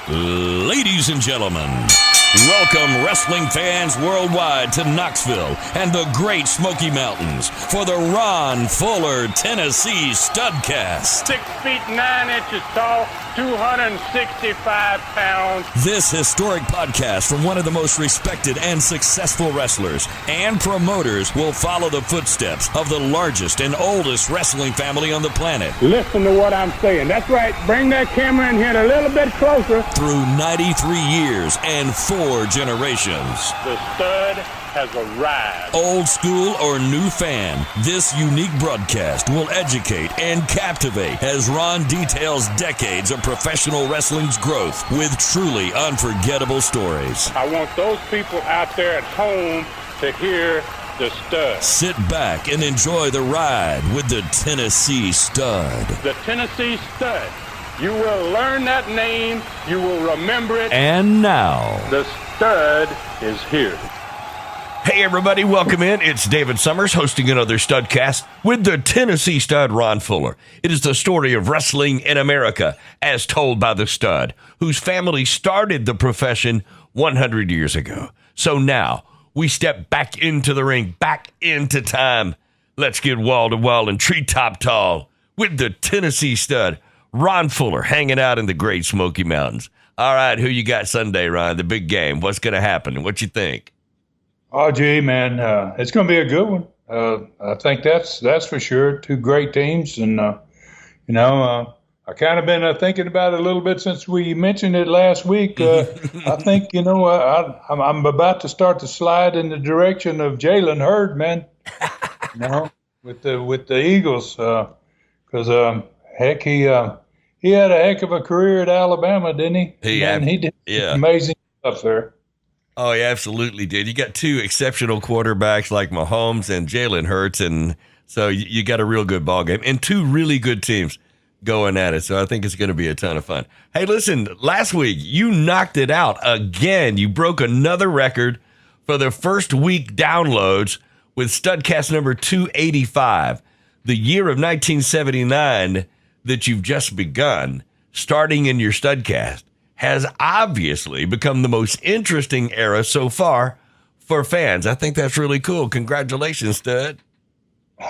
Ladies and gentlemen, welcome wrestling fans worldwide to Knoxville and the Great Smoky Mountains for the Ron Fuller, Tennessee Studcast. 6 feet 9 inches tall, 265 pounds. This historic podcast from one of the most respected and successful wrestlers and promoters will follow the footsteps of the largest and oldest wrestling family on the planet. Listen to what I'm saying. That's right. Bring that camera in here a little bit closer. Through 93 years and 4 generations. The stud has arrived. Old school or new fan, this unique broadcast will educate and captivate as Ron details decades of professional wrestling's growth with truly unforgettable stories. I want those people out there at home to hear the stud. Sit back and enjoy the ride with the Tennessee Stud. The Tennessee Stud. You will learn that name. You will remember it. And now, the stud is here. Hey everybody, welcome in. It's David Summers hosting another Studcast with the Tennessee Stud, Ron Fuller. It is the story of wrestling in America as told by the stud, whose family started the profession 100 years ago. So now, we step back into the ring, back into time. Let's get wall to wall and treetop tall with the Tennessee Stud, Ron Fuller, hanging out in the Great Smoky Mountains. All right, who you got Sunday, Ron? The big game. What's going to happen? What you think? Oh, gee, man, it's going to be a good one. I think that's for sure. Two great teams, and I kind of been thinking about it a little bit since we mentioned it last week. I think I'm about to start to slide in the direction of Jalen Hurd, man. With the Eagles, because heck, he had a heck of a career at Alabama, didn't he? He did amazing stuff there. Oh, he absolutely did. You got two exceptional quarterbacks like Mahomes and Jalen Hurts, and so you got a real good ball game and two really good teams going at it. So I think it's going to be a ton of fun. Hey, listen, last week you knocked it out again. You broke another record for the first week downloads with Studcast number 285, the year of 1979 that you've just begun, starting in your Studcast, has obviously become the most interesting era so far for fans. I think that's really cool. Congratulations, Stud.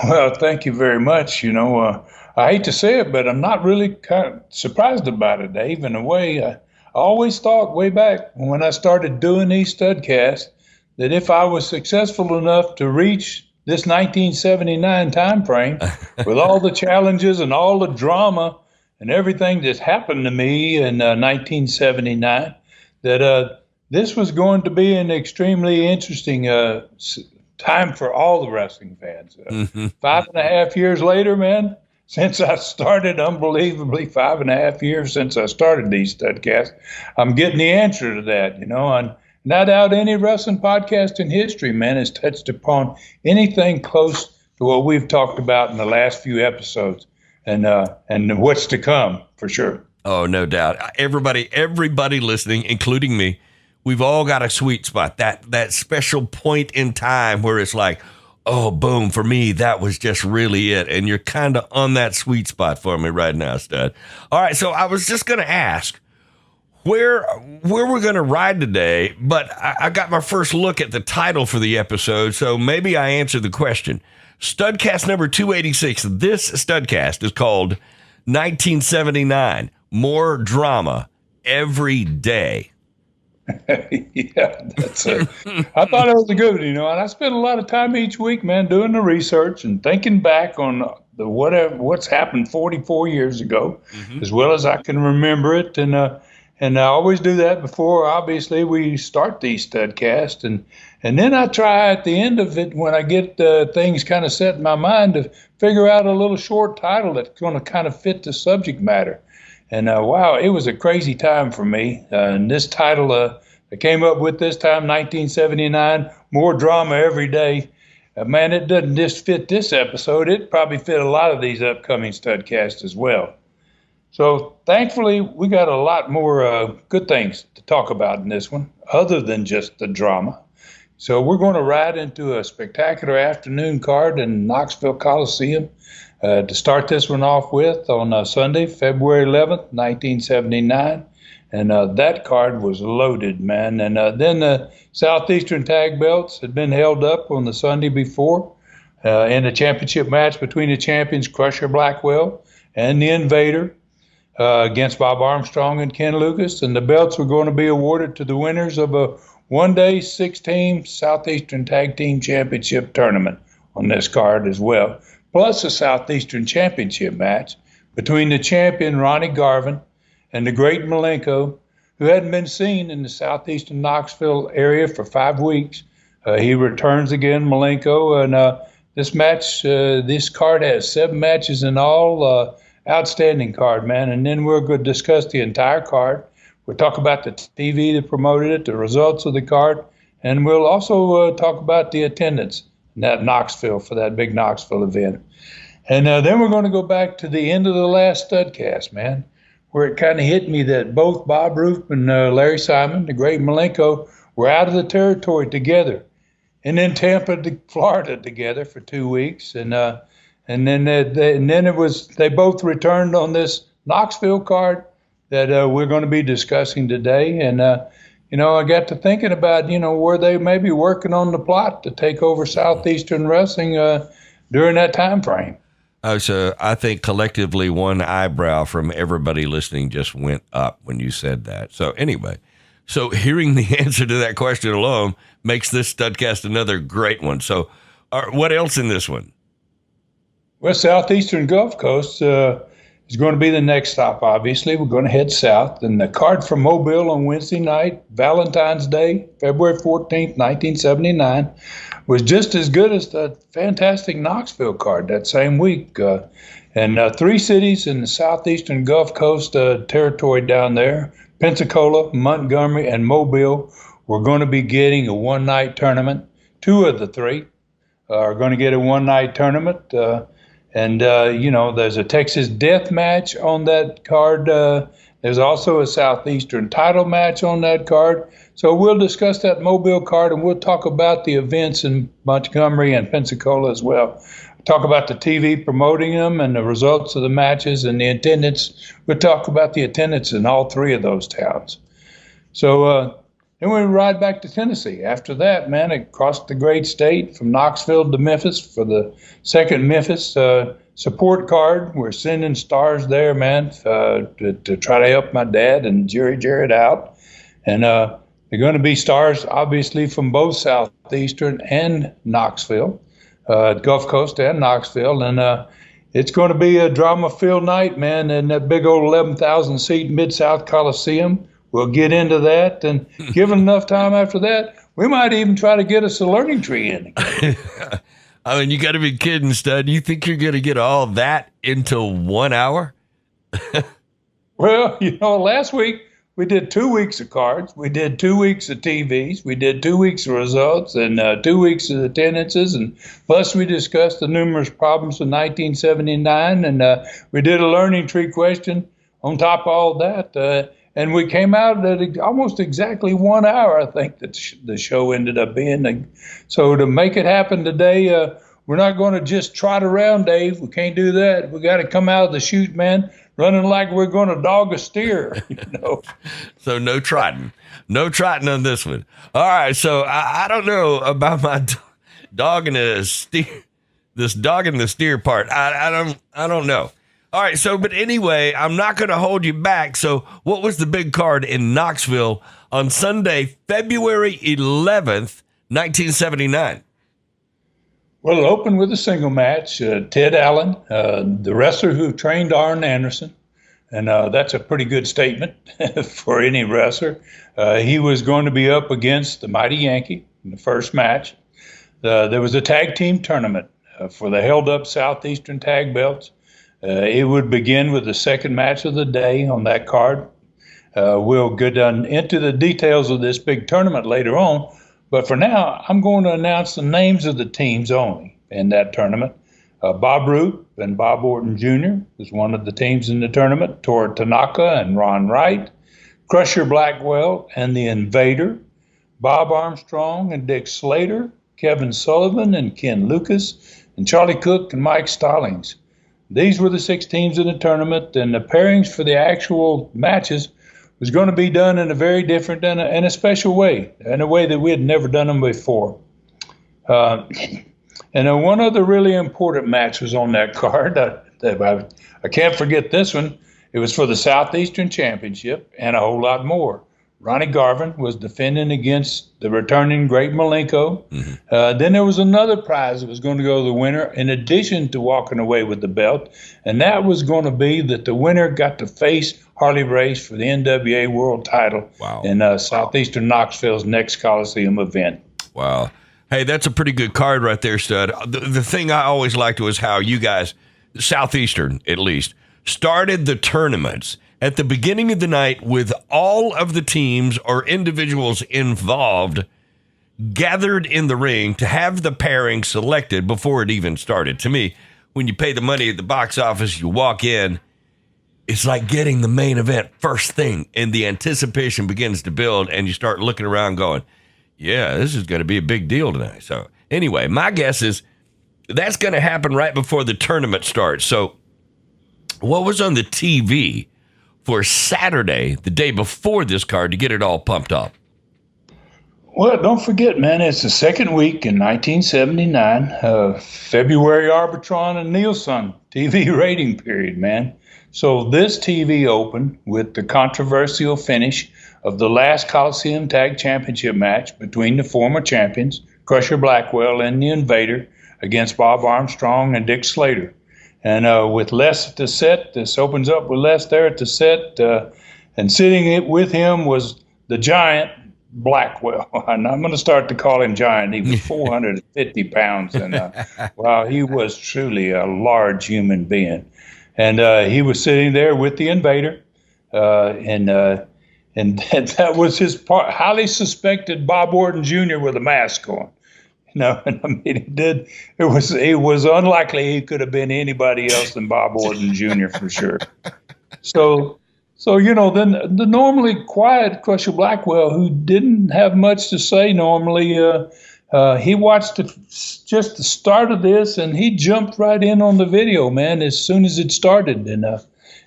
Well, thank you very much. I hate to say it, but I'm not really kind of surprised about it, Dave. In a way, I always thought way back when I started doing these Studcasts that if I was successful enough to reach this 1979 time frame with all the challenges and all the drama and everything that's happened to me in 1979, that this was going to be an extremely interesting time for all the wrestling fans. 5.5 years later, man, since I started, unbelievably 5.5 years since I started these Studcasts, I'm getting the answer to that, and not doubt any wrestling podcast in history, man, has touched upon anything close to what we've talked about in the last few episodes. And what's to come, for sure. Oh, no doubt. Everybody listening, including me, we've all got a sweet spot, that special point in time where it's like, oh, boom, for me, that was just really it. And you're kind of on that sweet spot for me right now, Stud. All right, so I was just going to ask where we're going to ride today, but I got my first look at the title for the episode, so maybe I answered the question. Studcast number 286. This Studcast is called 1979. More drama every day. Yeah, that's it. I thought it was a good one, and I spent a lot of time each week, man, doing the research and thinking back on what's happened 44 years ago, as well as I can remember it, and I always do that before, obviously, we start these Studcasts, and then I try at the end of it, when I get things kind of set in my mind, to figure out a little short title that's going to kind of fit the subject matter. And wow, it was a crazy time for me. And this title I came up with this time, 1979, More Drama Every Day. Man, it doesn't just fit this episode. It probably fit a lot of these upcoming Studcasts as well. So thankfully, we got a lot more good things to talk about in this one, other than just the drama. So we're going to ride into a spectacular afternoon card in Knoxville Coliseum. to start this one off with on Sunday, February 11th, 1979. And that card was loaded, man. And then the Southeastern Tag Belts had been held up on the Sunday before in a championship match between the champions Crusher Blackwell and the Invader against Bob Armstrong and Ken Lucas. And the belts were going to be awarded to the winners of a one-day, six-team Southeastern Tag Team Championship tournament on this card as well, plus a Southeastern Championship match between the champion Ronnie Garvin and the great Malenko, who hadn't been seen in the southeastern Knoxville area for 5 weeks. He returns again, Malenko, and this card has 7 matches in all. Outstanding card, man. And then we're going to discuss the entire card. We'll talk about the TV that promoted it, the results of the card, and we'll also talk about the attendance in that Knoxville for that big Knoxville event. And then we're going to go back to the end of the last Studcast, man, where it kind of hit me that both Bob Roop and Larry Simon, the great Malenko, were out of the territory together, and then Tampa, Florida, together for 2 weeks, and then they both returned on this Knoxville card that we're going to be discussing today, and I got to thinking about were they maybe working on the plot to take over Southeastern wrestling during that time frame. So I think collectively one eyebrow from everybody listening just went up when you said that. So anyway, hearing the answer to that question alone makes this Studcast another great one. So what else in this one? Well, Southeastern Gulf Coast is going to be the next stop, obviously. We're going to head south. And the card from Mobile on Wednesday night, Valentine's Day, February 14th, 1979, was just as good as the fantastic Knoxville card that same week. And 3 cities in the Southeastern Gulf Coast territory down there, Pensacola, Montgomery, and Mobile, were going to be getting a one-night tournament. 2 of the 3 are going to get a one-night tournament. There's a Texas death match on that card. There's also a Southeastern title match on that card. So we'll discuss that Mobile card, and we'll talk about the events in Montgomery and Pensacola as well. Talk about the TV promoting them and the results of the matches and the attendance. We'll talk about the attendance in all 3 of those towns. So then we ride back to Tennessee. After that, man, across the great state from Knoxville to Memphis for the second Memphis support card. We're sending stars there, man, to try to help my dad and Jerry Jarrett out. And they're going to be stars, obviously, from both Southeastern and Knoxville, Gulf Coast and Knoxville. And it's going to be a drama-filled night, man, in that big old 11,000-seat Mid-South Coliseum. We'll get into that, and given enough time after that, we might even try to get us a learning tree in. I mean, you got to be kidding, Stud. You think you're going to get all that into 1 hour? Well, last week we did 2 weeks of cards. We did 2 weeks of TVs. We did 2 weeks of results and 2 weeks of attendances. And plus we discussed the numerous problems of 1979. And we did a learning tree question on top of all that. And we came out at almost exactly 1 hour, I think, that the show ended up being. So to make it happen today, we're not going to just trot around, Dave. We can't do that. We got to come out of the chute, man, running like we're going to dog a steer, So no trotting. No trotting on this one. All right, so I don't know about my dog and the steer. This dog and the steer part. I don't know. All right, but anyway, I'm not going to hold you back. So what was the big card in Knoxville on Sunday, February 11th, 1979? Well, it opened with a single match. Ted Allen, the wrestler who trained Arn Anderson, and that's a pretty good statement for any wrestler. He was going to be up against the Mighty Yankee in the first match. There was a tag team tournament for the held-up Southeastern tag belts. It would begin with the second match of the day on that card. We'll get into the details of this big tournament later on, but for now, I'm going to announce the names of the teams only in that tournament. Bob Root and Bob Orton Jr. was one of the teams in the tournament. Tor Tanaka and Ron Wright, Crusher Blackwell and the Invader, Bob Armstrong and Dick Slater, Kevin Sullivan and Ken Lucas, and Charlie Cook and Mike Stallings. These were the 6 teams in the tournament, and the pairings for the actual matches was going to be done in a very different and a special way, in a way that we had never done them before. And one other really important match was on that card. I can't forget this one. It was for the Southeastern Championship and a whole lot more. Ronnie Garvin was defending against the returning Great Malenko. Then there was another prize that was going to go to the winner in addition to walking away with the belt, and that was going to be that the winner got to face Harley Race for the NWA World Title in Southeastern Knoxville's next Coliseum event. Wow. Hey, that's a pretty good card right there, Stud. The thing I always liked was how you guys, Southeastern at least, started the tournaments at the beginning of the night with all of the teams or individuals involved gathered in the ring to have the pairing selected before it even started. To me, when you pay the money at the box office, you walk in, it's like getting the main event first thing, and the anticipation begins to build, and you start looking around going, yeah, this is going to be a big deal tonight. So anyway, my guess is that's going to happen right before the tournament starts. So what was on the TV for Saturday, the day before this card, to get it all pumped up? Well, don't forget, man, it's the second week in 1979, February Arbitron and Nielsen TV rating period, man. So this TV opened with the controversial finish of the last Coliseum Tag Championship match between the former champions, Crusher Blackwell and the Invader, against Bob Armstrong and Dick Slater. And with Les at the set, this opens up with Les there at the set, and sitting with him was the giant Blackwell. And I'm going to start to call him giant. He was 450 pounds, and wow, he was truly a large human being. And he was sitting there with the Invader, and that was his highly suspected Bob Orton Jr. with a mask on. No, I mean, it was unlikely he could have been anybody else than Bob Orton Jr. for sure. So then the normally quiet Crusher Blackwell, who didn't have much to say normally, he watched just the start of this, and he jumped right in on the video, man, as soon as it started, and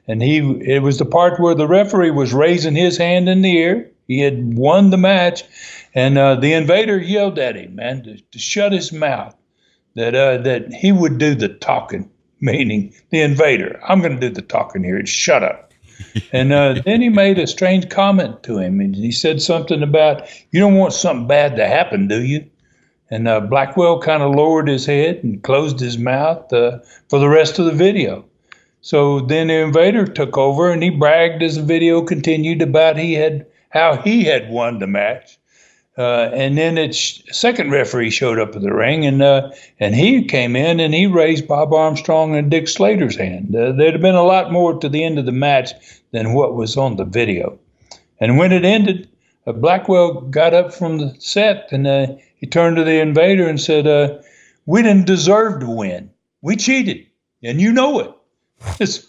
it was the part where the referee was raising his hand in the air. He had won the match. And the Invader yelled at him, man, to shut his mouth, that he would do the talking, meaning the Invader. I'm going to do the talking here. Shut up. And then he made a strange comment to him. And he said something about, you don't want something bad to happen, do you? And Blackwell kind of lowered his head and closed his mouth for the rest of the video. So then the Invader took over, and he bragged as the video continued about how he had won the match. And then its second referee showed up at the ring, and he came in and he raised Bob Armstrong and Dick Slater's hand. There'd have been a lot more to the end of the match than what was on the video. And when it ended, Blackwell got up from the set, and he turned to the Invader and said, we didn't deserve to win. We cheated, and you know it. It's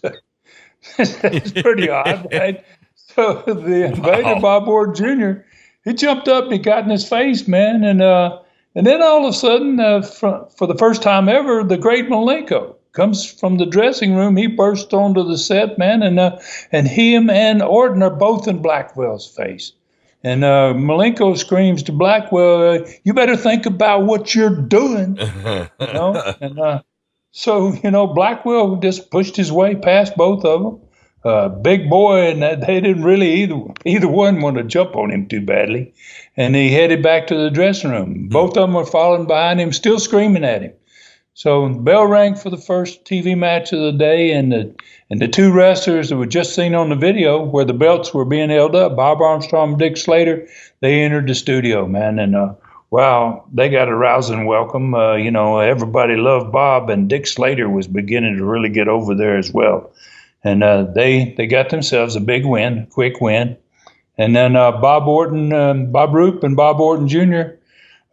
pretty odd, right? So the Invader, Bob Orton Jr., he jumped up and he got in his face, man, and then all of a sudden, for the first time ever, the Great Malenko comes from the dressing room. He burst onto the set, man, and him and Orton are both in Blackwell's face. And Malenko screams to Blackwell, "You better think about what you're doing," you know. And so Blackwell just pushed his way past both of them. Big boy, and they didn't really either one want to jump on him too badly. And he headed back to the dressing room. Both of them were following behind him, still screaming at him. So bell rang for the first TV match of the day, and the two wrestlers that were just seen on the video where the belts were being held up, Bob Armstrong and Dick Slater, they entered the studio, man. And wow, they got a rousing welcome. Everybody loved Bob, and Dick Slater was beginning to really get over there as well. And they got themselves a big win, quick win. And then Bob Roop and Bob Orton Jr.,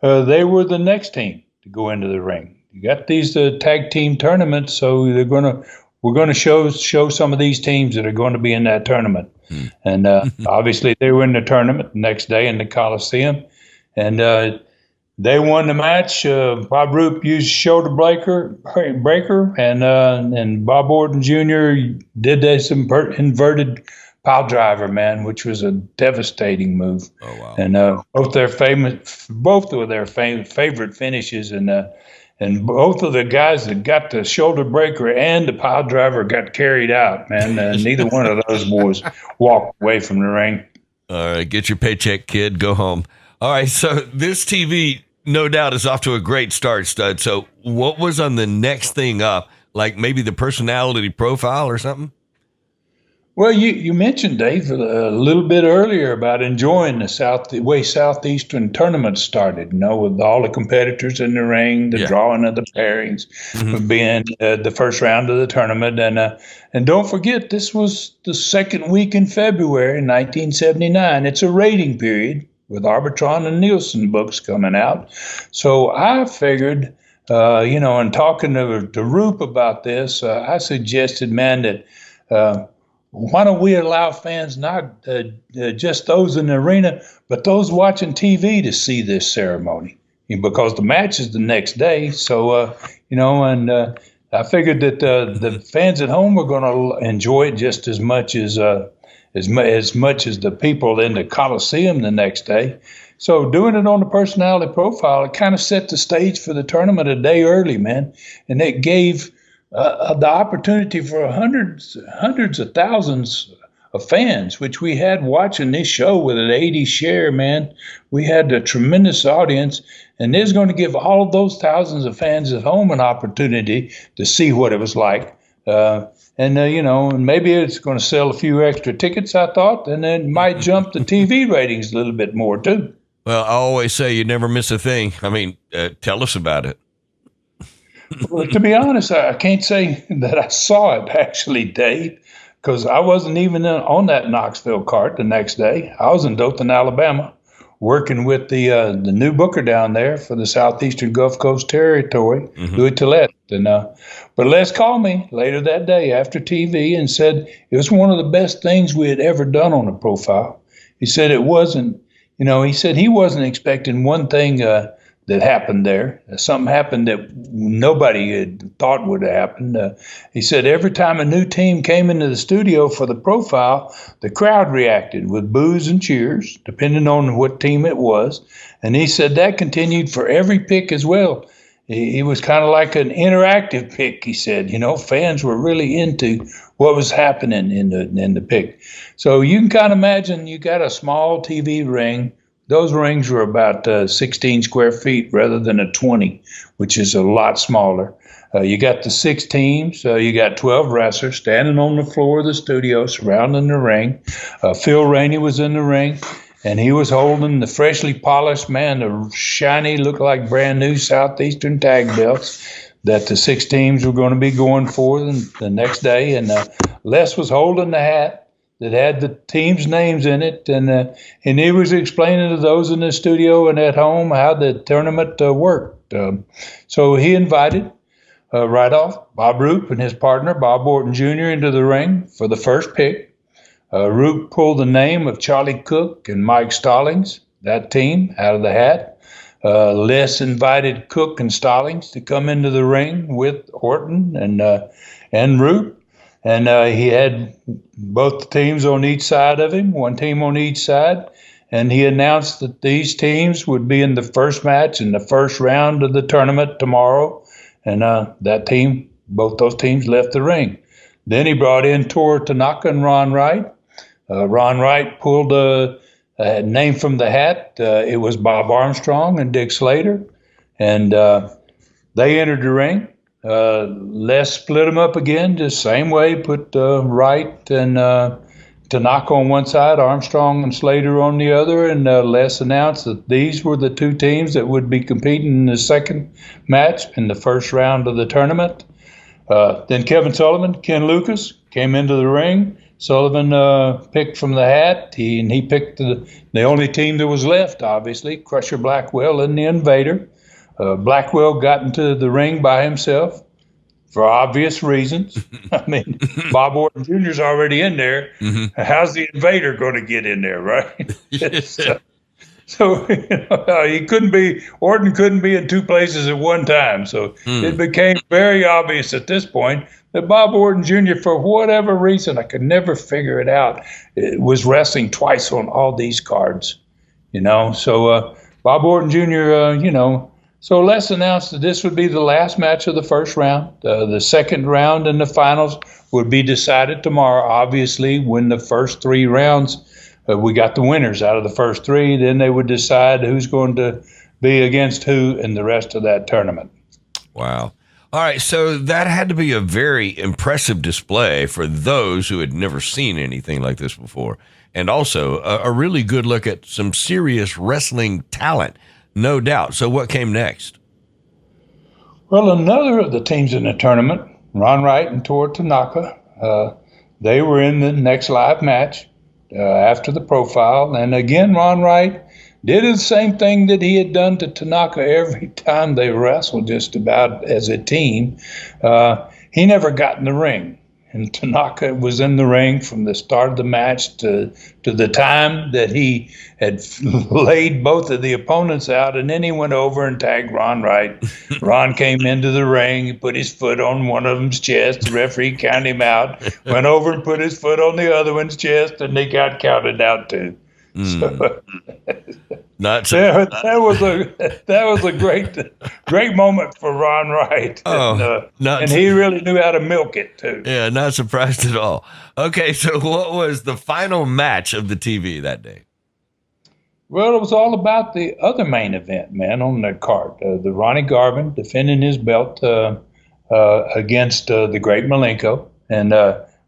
they were the next team to go into the ring. You got these tag team tournaments, so we're gonna show some of these teams that are going to be in that tournament. And obviously they were in the tournament the next day in the Coliseum. And They won the match. Bob Roop used shoulder breaker, and Bob Orton Jr. did this inverted pile driver, man, which was a devastating move. Oh wow! And both of their favorite finishes, and both of the guys that got the shoulder breaker and the pile driver got carried out, man. Neither one of those boys walked away from the ring. All right, get your paycheck, kid. Go home. All right, so this TV, no doubt, is off to a great start, Stud. So what was on the next thing up? Like maybe the personality profile or something? Well, you mentioned, Dave, a little bit earlier about enjoying the way Southeastern tournaments started, with all the competitors in the ring, the drawing of the pairings, being the first round of the tournament. And don't forget, this was the second week in February 1979. It's a rating period with Arbitron and Nielsen books coming out. So I figured, in talking to Roop about this, I suggested, man, that why don't we allow fans, not just those in the arena, but those watching TV to see this ceremony? Because the match is the next day. So, I figured that the fans at home were going to enjoy it just as much as the people in the Coliseum the next day. So doing it on the personality profile, it kind of set the stage for the tournament a day early, man. And it gave the opportunity for hundreds of thousands of fans, which we had watching this show with an 80 share, man. We had a tremendous audience, and it's going to give all of those thousands of fans at home an opportunity to see what it was like. And maybe it's going to sell a few extra tickets, I thought, and then might jump the TV ratings a little bit more, too. Well, I always say you never miss a thing. I mean, tell us about it. Well, to be honest, I can't say that I saw it, actually, Dave, because I wasn't even on that Knoxville cart the next day. I was in Dothan, Alabama, working with the new booker down there for the Southeastern Gulf Coast Territory, Louis Tillett. But Les called me later that day after TV and said it was one of the best things we had ever done on a profile. He said it wasn't, he said he wasn't expecting one thing that happened there. Something happened that nobody had thought would have happened. He said every time a new team came into the studio for the profile, the crowd reacted with boos and cheers, depending on what team it was. And he said that continued for every pick as well. He was kind of like an interactive pick, he said. Fans were really into what was happening in the pick. So you can kind of imagine you got a small TV ring. Those rings were about 16 square feet rather than a 20, which is a lot smaller. You got the 6 teams. You got 12 wrestlers standing on the floor of the studio surrounding the ring. Phil Rainey was in the ring, and he was holding the freshly polished, the shiny, look like brand new Southeastern tag belts that the 6 teams were going to be going for the next day. And Les was holding the hat that had the team's names in it, and he was explaining to those in the studio and at home how the tournament worked. So he invited, right off, Bob Roop and his partner, Bob Orton Jr., into the ring for the first pick. Roop pulled the name of Charlie Cook and Mike Stallings, that team, out of the hat. Les invited Cook and Stallings to come into the ring with Orton and Roop. And he had both teams on each side of him, one team on each side. And he announced that these teams would be in the first match in the first round of the tournament tomorrow. And both those teams left the ring. Then he brought in Tor Tanaka and Ron Wright. Ron Wright pulled a name from the hat. It was Bob Armstrong and Dick Slater. And they entered the ring. Les split them up again, just same way, put Wright and Tanaka on one side, Armstrong and Slater on the other, and Les announced that these were the 2 teams that would be competing in the second match in the first round of the tournament. Then Kevin Sullivan, Ken Lucas came into the ring. Sullivan picked from the hat. He picked the only team that was left, obviously, Crusher Blackwell and the Invader. Blackwell got into the ring by himself for obvious reasons. I mean, Bob Orton Jr. is already in there. How's the Invader going to get in there, right? So Orton couldn't be in two places at one time. So it became very obvious at this point that Bob Orton Jr., for whatever reason, I could never figure it out, was wrestling twice on all these cards. So Bob Orton Jr., so Les announced that this would be the last match of the first round. The second round and the finals would be decided tomorrow. Obviously, when the first three rounds, we got the winners out of the first three, then they would decide who's going to be against who in the rest of that tournament. Wow. All right, so that had to be a very impressive display for those who had never seen anything like this before. And also a really good look at some serious wrestling talent, no doubt. So what came next? Well, another of the teams in the tournament, Ron Wright and Toru Tanaka, they were in the next live match after the profile. And again, Ron Wright did the same thing that he had done to Tanaka every time they wrestled, just about as a team. He never got in the ring. And Tanaka was in the ring from the start of the match to the time that he had laid both of the opponents out, and then he went over and tagged Ron Wright. Ron came into the ring, he put his foot on one of them's chest, the referee counted him out, went over and put his foot on the other one's chest, and they got counted out too. So, Not so. that was a great moment for Ron Wright. And he really knew how to milk it too. Yeah, not surprised at all. Okay, so what was the final match of the TV that day? Well, it was all about the other main event, man, on the card. The Ronnie Garvin defending his belt against the great Malenko. And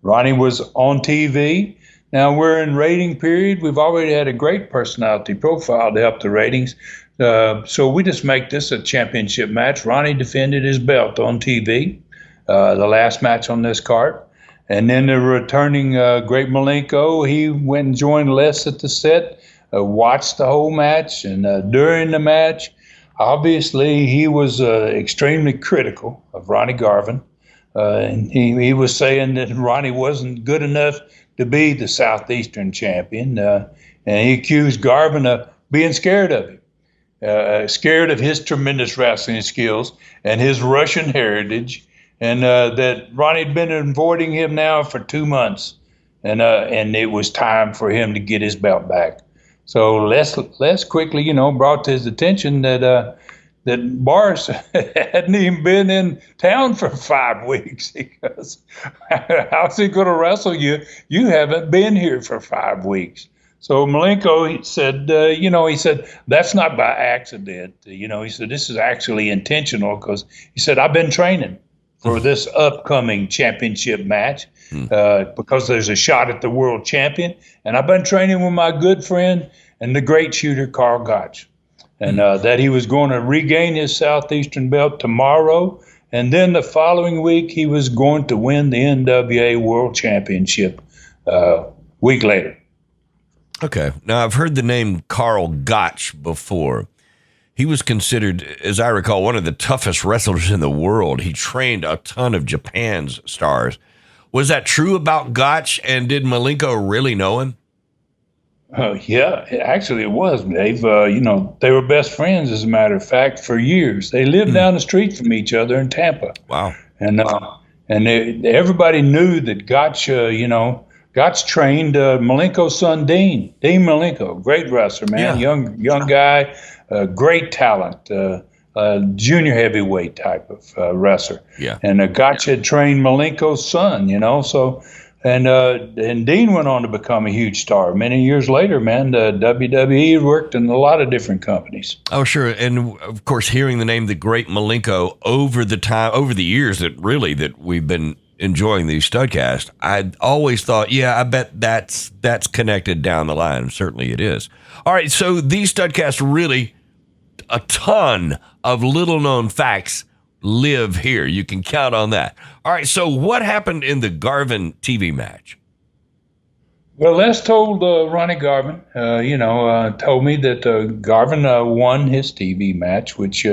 Ronnie was on TV. Now, we're in rating period. We've already had a great personality profile to help the ratings. So we just make this a championship match. Ronnie defended his belt on TV, the last match on this card. And then the returning great Malenko, he went and joined Les at the set, watched the whole match. And during the match, obviously, he was extremely critical of Ronnie Garvin. And he was saying that Ronnie wasn't good enough to be the Southeastern champion. And he accused Garvin of being scared of him, scared of his tremendous wrestling skills and his Russian heritage, and that Ronnie had been avoiding him now for 2 months, and it was time for him to get his belt back. So Les quickly, brought to his attention that Boris hadn't even been in town for 5 weeks. Because how's he going to wrestle you? You haven't been here for 5 weeks. So Malenko, he said, that's not by accident. He said, this is actually intentional because he said, I've been training for this upcoming championship match because there's a shot at the world champion. And I've been training with my good friend and the great shooter, Carl Gotch. And that he was going to regain his Southeastern belt tomorrow. And then the following week, he was going to win the NWA World Championship week later. Okay. Now, I've heard the name Carl Gotch before. He was considered, as I recall, one of the toughest wrestlers in the world. He trained a ton of Japan's stars. Was that true about Gotch, and did Malenko really know him? Yeah, actually it was, Dave. They were best friends, as a matter of fact, for years. They lived down the street from each other in Tampa. Wow. And everybody knew that Gotch, Gotch trained Malenko's son, Dean Malenko, great wrestler, man, young guy, great talent, junior heavyweight type of wrestler. Yeah. And Gotch had trained Malenko's son, so... And Dean went on to become a huge star. Many years later, man, the WWE worked in a lot of different companies. Oh, sure. And of course, hearing the name the Great Malenko over the years that we've been enjoying these Studcast, I always thought, I bet that's connected down the line. Certainly it is. All right. So these Studcasts really a ton of little known facts live here. You can count on that. All right, so what happened in the Garvin TV match? Well, Les told Ronnie Garvin, told me that Garvin won his TV match, which,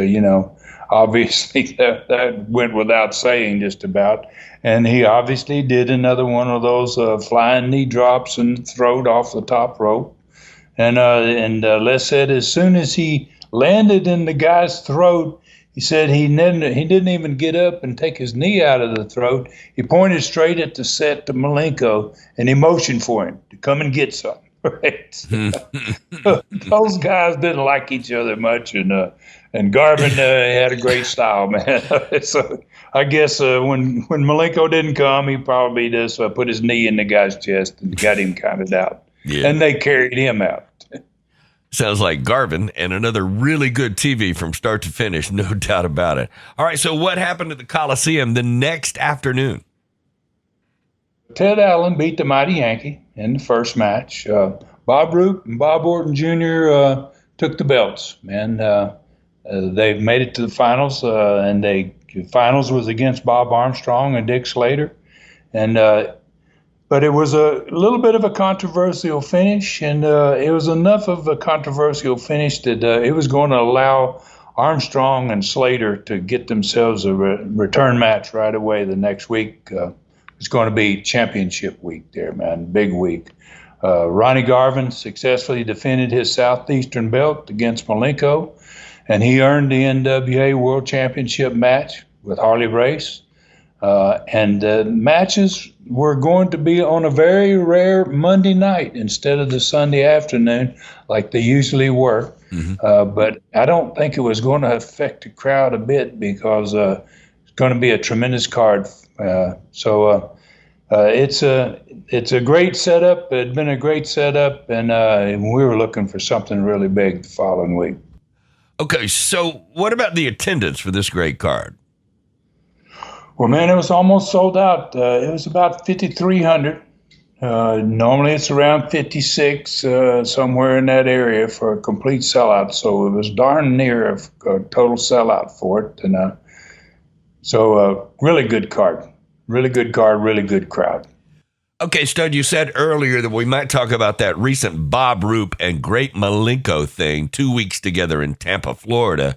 obviously that went without saying just about. And he obviously did another one of those flying knee drops and throwed off the top rope. And Les said as soon as he landed in the guy's throat, he said he didn't even get up and take his knee out of the throat. He pointed straight at the set to Malenko, and he motioned for him to come and get some. Right? Those guys didn't like each other much, and Garvin had a great style, man. So I guess when Malenko didn't come, he probably just put his knee in the guy's chest and got him counted out. Yeah. And they carried him out. Sounds like Garvin and another really good TV from start to finish, no doubt about it. All right, so what happened at the Coliseum the next afternoon? Ted Allen beat the Mighty Yankee in the first match. Bob Roop and Bob Orton Jr. Took the belts, man. They made it to the finals, and the finals was against Bob Armstrong and Dick Slater. But it was a little bit of a controversial finish, and it was enough of a controversial finish that it was going to allow Armstrong and Slater to get themselves a return match right away the next week. It's going to be championship week there, man, big week. Ronnie Garvin successfully defended his Southeastern belt against Malenko, and he earned the NWA World Championship match with Harley Race. And the matches were going to be on a very rare Monday night instead of the Sunday afternoon like they usually were. Mm-hmm. But I don't think it was going to affect the crowd a bit because it's going to be a tremendous card. So it's a great setup. It had been a great setup, and we were looking for something really big the following week. Okay, so what about the attendance for this great card? Well, man, it was almost sold out. It was about 5,300. Normally it's around 56, somewhere in that area for a complete sellout. So it was darn near a total sellout for it. And so really good card. Really good card, really good crowd. Okay, Stud, you said earlier that we might talk about that recent Bob Roop and Great Malenko thing 2 weeks together in Tampa, Florida,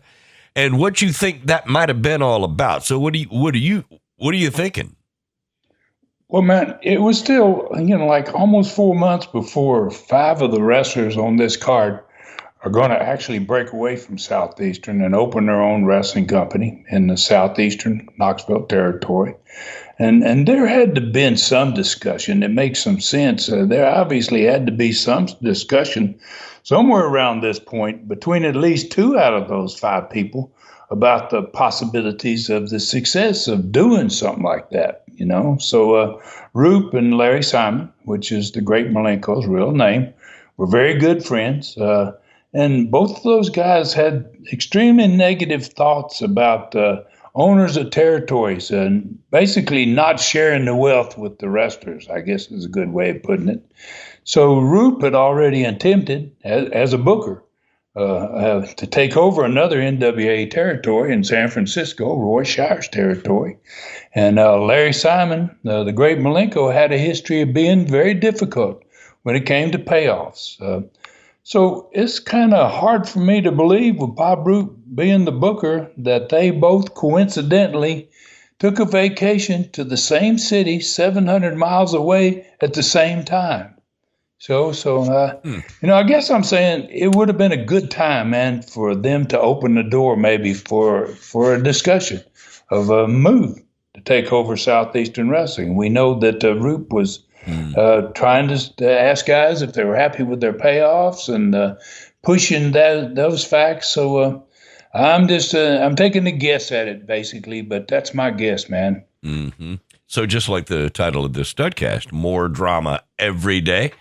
and what you think that might have been all about. So what are you thinking? Well, man, it was still, like almost 4 months before 5 of the wrestlers on this card are going to actually break away from Southeastern and open their own wrestling company in the Southeastern Knoxville territory. And there had to have been some discussion that makes some sense. There obviously had to be some discussion somewhere around this point between at least 2 out of those 5 people about the possibilities of the success of doing something like that, So Roop and Larry Simon, which is the Great Malenko's real name, were very good friends. And both of those guys had extremely negative thoughts about owners of territories and basically not sharing the wealth with the wrestlers, I guess is a good way of putting it. So Roop had already attempted, as a booker, to take over another NWA territory in San Francisco, Roy Shire's territory. And Larry Simon, the Great Malenko, had a history of being very difficult when it came to payoffs. So it's kind of hard for me to believe, with Bob Roop being the booker, that they both coincidentally took a vacation to the same city 700 miles away at the same time. I guess I'm saying it would have been a good time, man, for them to open the door maybe for a discussion of a move to take over Southeastern Wrestling. We know that Roop was trying to ask guys if they were happy with their payoffs and pushing those facts. So I'm taking a guess at it, basically, but that's my guess, man. Mm-hmm. So just like the title of this Studcast, more drama every day.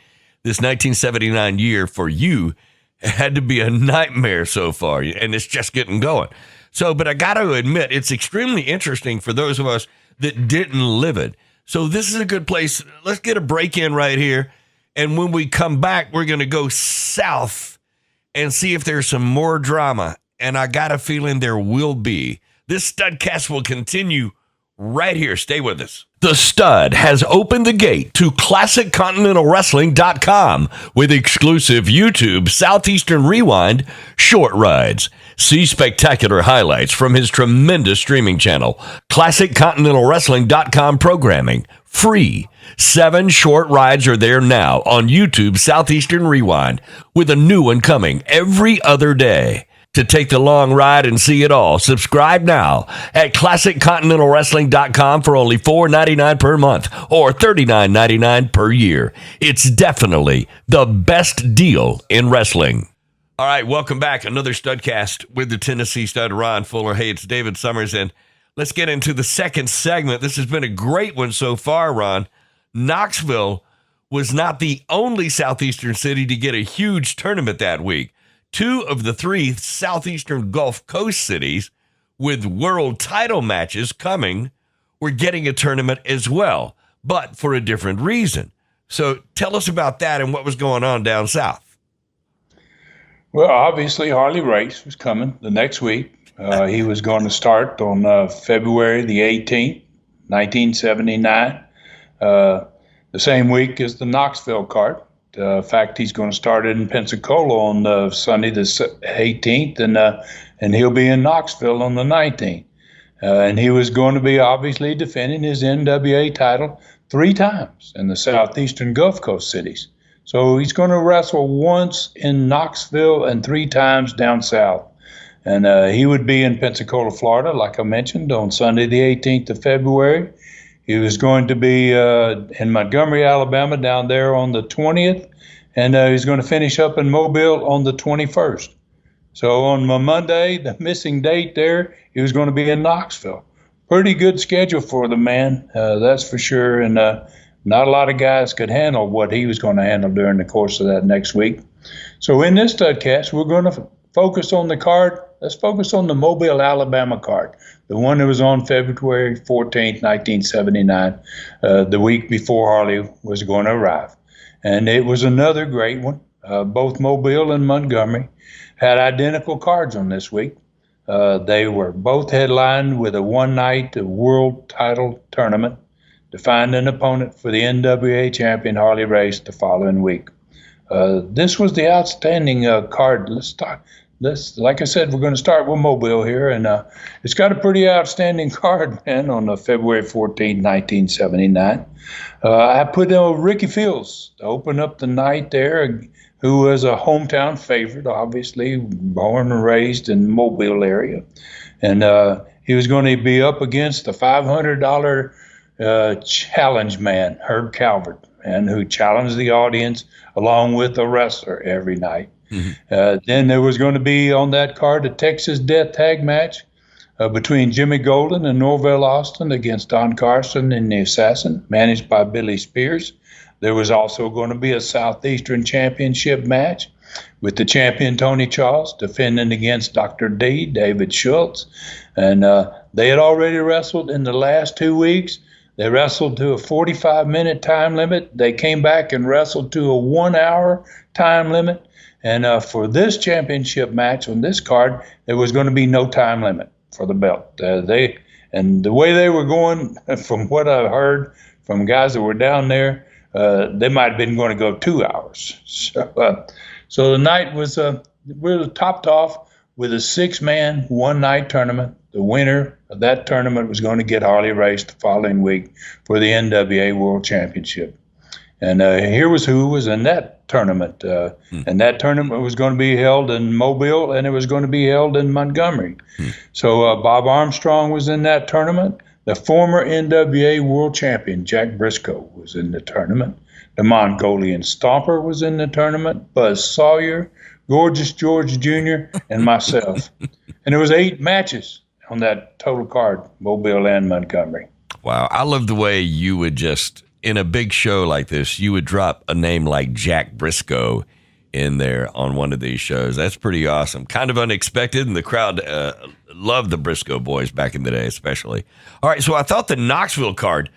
This 1979 year for you had to be a nightmare so far, and it's just getting going. So, but I got to admit, it's extremely interesting for those of us that didn't live it. So this is a good place. Let's get a break in right here. And when we come back, we're going to go south and see if there's some more drama. And I got a feeling there will be. This Studcast will continue right here. Stay with us. The Stud has opened the gate to ClassicContinentalWrestling.com with exclusive YouTube Southeastern Rewind short rides. See spectacular highlights from his tremendous streaming channel, ClassicContinentalWrestling.com programming. Free. 7 short rides are there now on YouTube Southeastern Rewind, with a new one coming every other day. To take the long ride and see it all, subscribe now at ClassicContinentalWrestling.com for only $4.99 per month or $39.99 per year. It's definitely the best deal in wrestling. All right, welcome back. Another Studcast with the Tennessee Stud, Ron Fuller. Hey, it's David Summers, and let's get into the second segment. This has been a great one so far, Ron. Knoxville was not the only Southeastern city to get a huge tournament that week. 2 of the 3 Southeastern Gulf Coast cities with world title matches coming were getting a tournament as well, but for a different reason. So tell us about that and what was going on down south. Well, obviously, Harley Race was coming the next week. He was going to start on February the 18th, 1979, the same week as the Knoxville card. In fact, he's going to start it in Pensacola on Sunday the 18th, and he'll be in Knoxville on the 19th. And he was going to be obviously defending his NWA title 3 times in the Southeastern Gulf Coast cities. So he's going to wrestle once in Knoxville and 3 times down south. And he would be in Pensacola, Florida, like I mentioned, on Sunday the 18th of February. He was going to be in Montgomery, Alabama, down there on the 20th, and he's going to finish up in Mobile on the 21st. So on Monday, the missing date there, he was going to be in Knoxville. Pretty good schedule for the man, that's for sure, and not a lot of guys could handle what he was going to handle during the course of that next week. So in this Studcast, we're going to focus on the card. Let's focus on the Mobile, Alabama card, the one that was on February 14th, 1979, the week before Harley was going to arrive. And it was another great one. Both Mobile and Montgomery had identical cards on this week. They were both headlined with a one-night world title tournament to find an opponent for the NWA champion Harley Race the following week. This was the outstanding card. Like I said, we're going to start with Mobile here, and it's got a pretty outstanding card, man, on February 14, 1979. I put Ricky Fields to open up the night there, who was a hometown favorite, obviously, born and raised in the Mobile area. And he was going to be up against the $500 challenge man, Herb Calvert, and who challenged the audience along with a wrestler every night. Mm-hmm. Then there was going to be on that card a Texas Death Tag match between Jimmy Golden and Norvell Austin against Don Carson and the Assassin, managed by Billy Spears. There was also going to be a Southeastern Championship match with the champion Tony Charles defending against Dr. D, David Schultz. And they had already wrestled in the last 2 weeks. They wrestled to a 45-minute time limit. They came back and wrestled to a 1-hour time limit. And for this championship match on this card, there was going to be no time limit for the belt. And the way they were going, from what I heard from guys that were down there, they might have been going to go 2 hours. So the night was really topped off with a 6-man, one-night tournament. The winner of that tournament was going to get Harley Race the following week for the NWA World Championship. And here was who was in that tournament. And that tournament was going to be held in Mobile, and it was going to be held in Montgomery. So Bob Armstrong was in that tournament. The former NWA World Champion, Jack Briscoe, was in the tournament. The Mongolian Stomper was in the tournament. Buzz Sawyer, Gorgeous George Jr., and myself. And there was 8 matches on that total card, Mobile and Montgomery. Wow. I love the way you would just, in a big show like this, you would drop a name like Jack Briscoe in there on one of these shows. That's pretty awesome. Kind of unexpected, and the crowd loved the Briscoe boys back in the day, especially. All right, so I thought the Knoxville card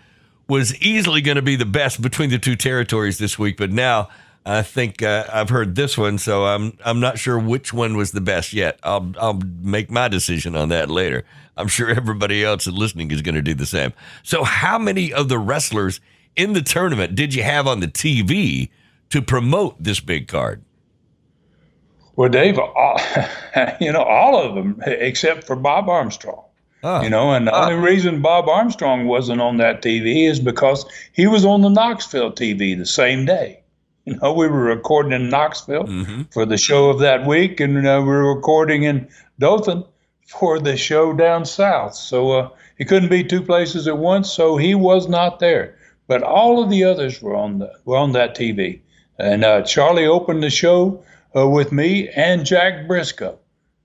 was easily going to be the best between the two territories this week, but now I think I've heard this one, so I'm not sure which one was the best yet. I'll make my decision on that later. I'm sure everybody else listening is going to do the same. So how many of the wrestlers in the tournament did you have on the TV to promote this big card? Well, Dave, all of them except for Bob Armstrong. Oh. And the only reason Bob Armstrong wasn't on that TV is because he was on the Knoxville TV the same day. We were recording in Knoxville for the show of that week, and we were recording in Dothan for the show down south. So he couldn't be two places at once, so he was not there. But all of the others were on that TV. And Charlie opened the show with me and Jack Briscoe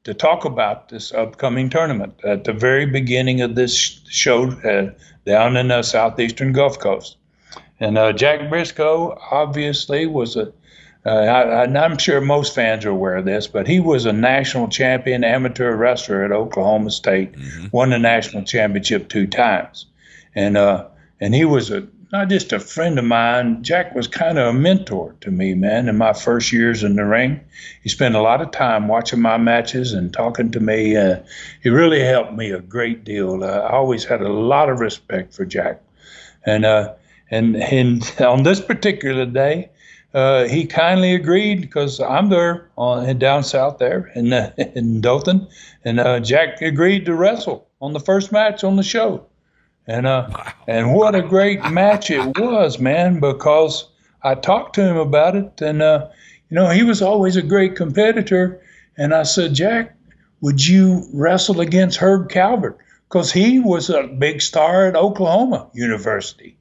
to talk about this upcoming tournament at the very beginning of this show down in the southeastern Gulf Coast. And Jack Briscoe obviously was and I'm sure most fans are aware of this, but he was a national champion amateur wrestler at Oklahoma State, won the national championship 2 times. And he was not just a friend of mine. Jack was kind of a mentor to me, man, in my first years in the ring. He spent a lot of time watching my matches and talking to me. He really helped me a great deal. I always had a lot of respect for Jack. And on this particular day, he kindly agreed because I'm there down south there in Dothan, and Jack agreed to wrestle on the first match on the show. And what a great match it was, man, because I talked to him about it, and he was always a great competitor. And I said, Jack, would you wrestle against Herb Calvert? Because he was a big star at Oklahoma University.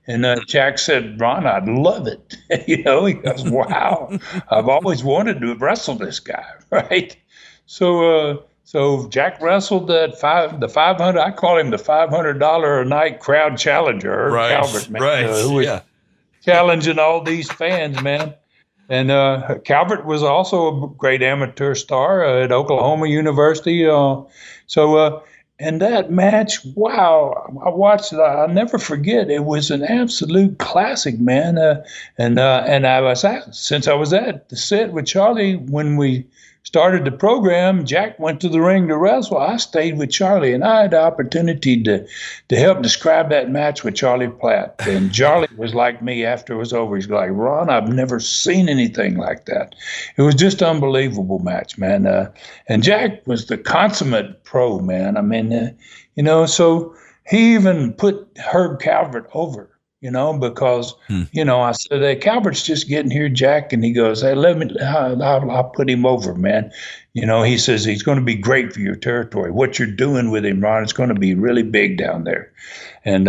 And Jack said, Ron, I'd love it. He goes, wow, I've always wanted to wrestle this guy, right? So Jack wrestled the 500. I call him the $500 a night crowd challenger, right? Calvert, man, who was challenging all these fans, man. And Calvert was also a great amateur star at Oklahoma University. And that match, wow! I watched it. I'll never forget. It was an absolute classic, man. And I was since I was at the set with Charlie when we started the program, Jack went to the ring to wrestle. I stayed with Charlie, and I had the opportunity to help describe that match with Charlie Platt. And Charlie was like me after it was over. He's like, Ron, I've never seen anything like that. It was just an unbelievable match, man. And Jack was the consummate pro, man. I mean, so he even put Herb Calvert over. Because, I said, hey, Calvert's just getting here, Jack. And he goes, hey, I'll put him over, man. He says, he's going to be great for your territory. What you're doing with him, Ron, it's going to be really big down there. And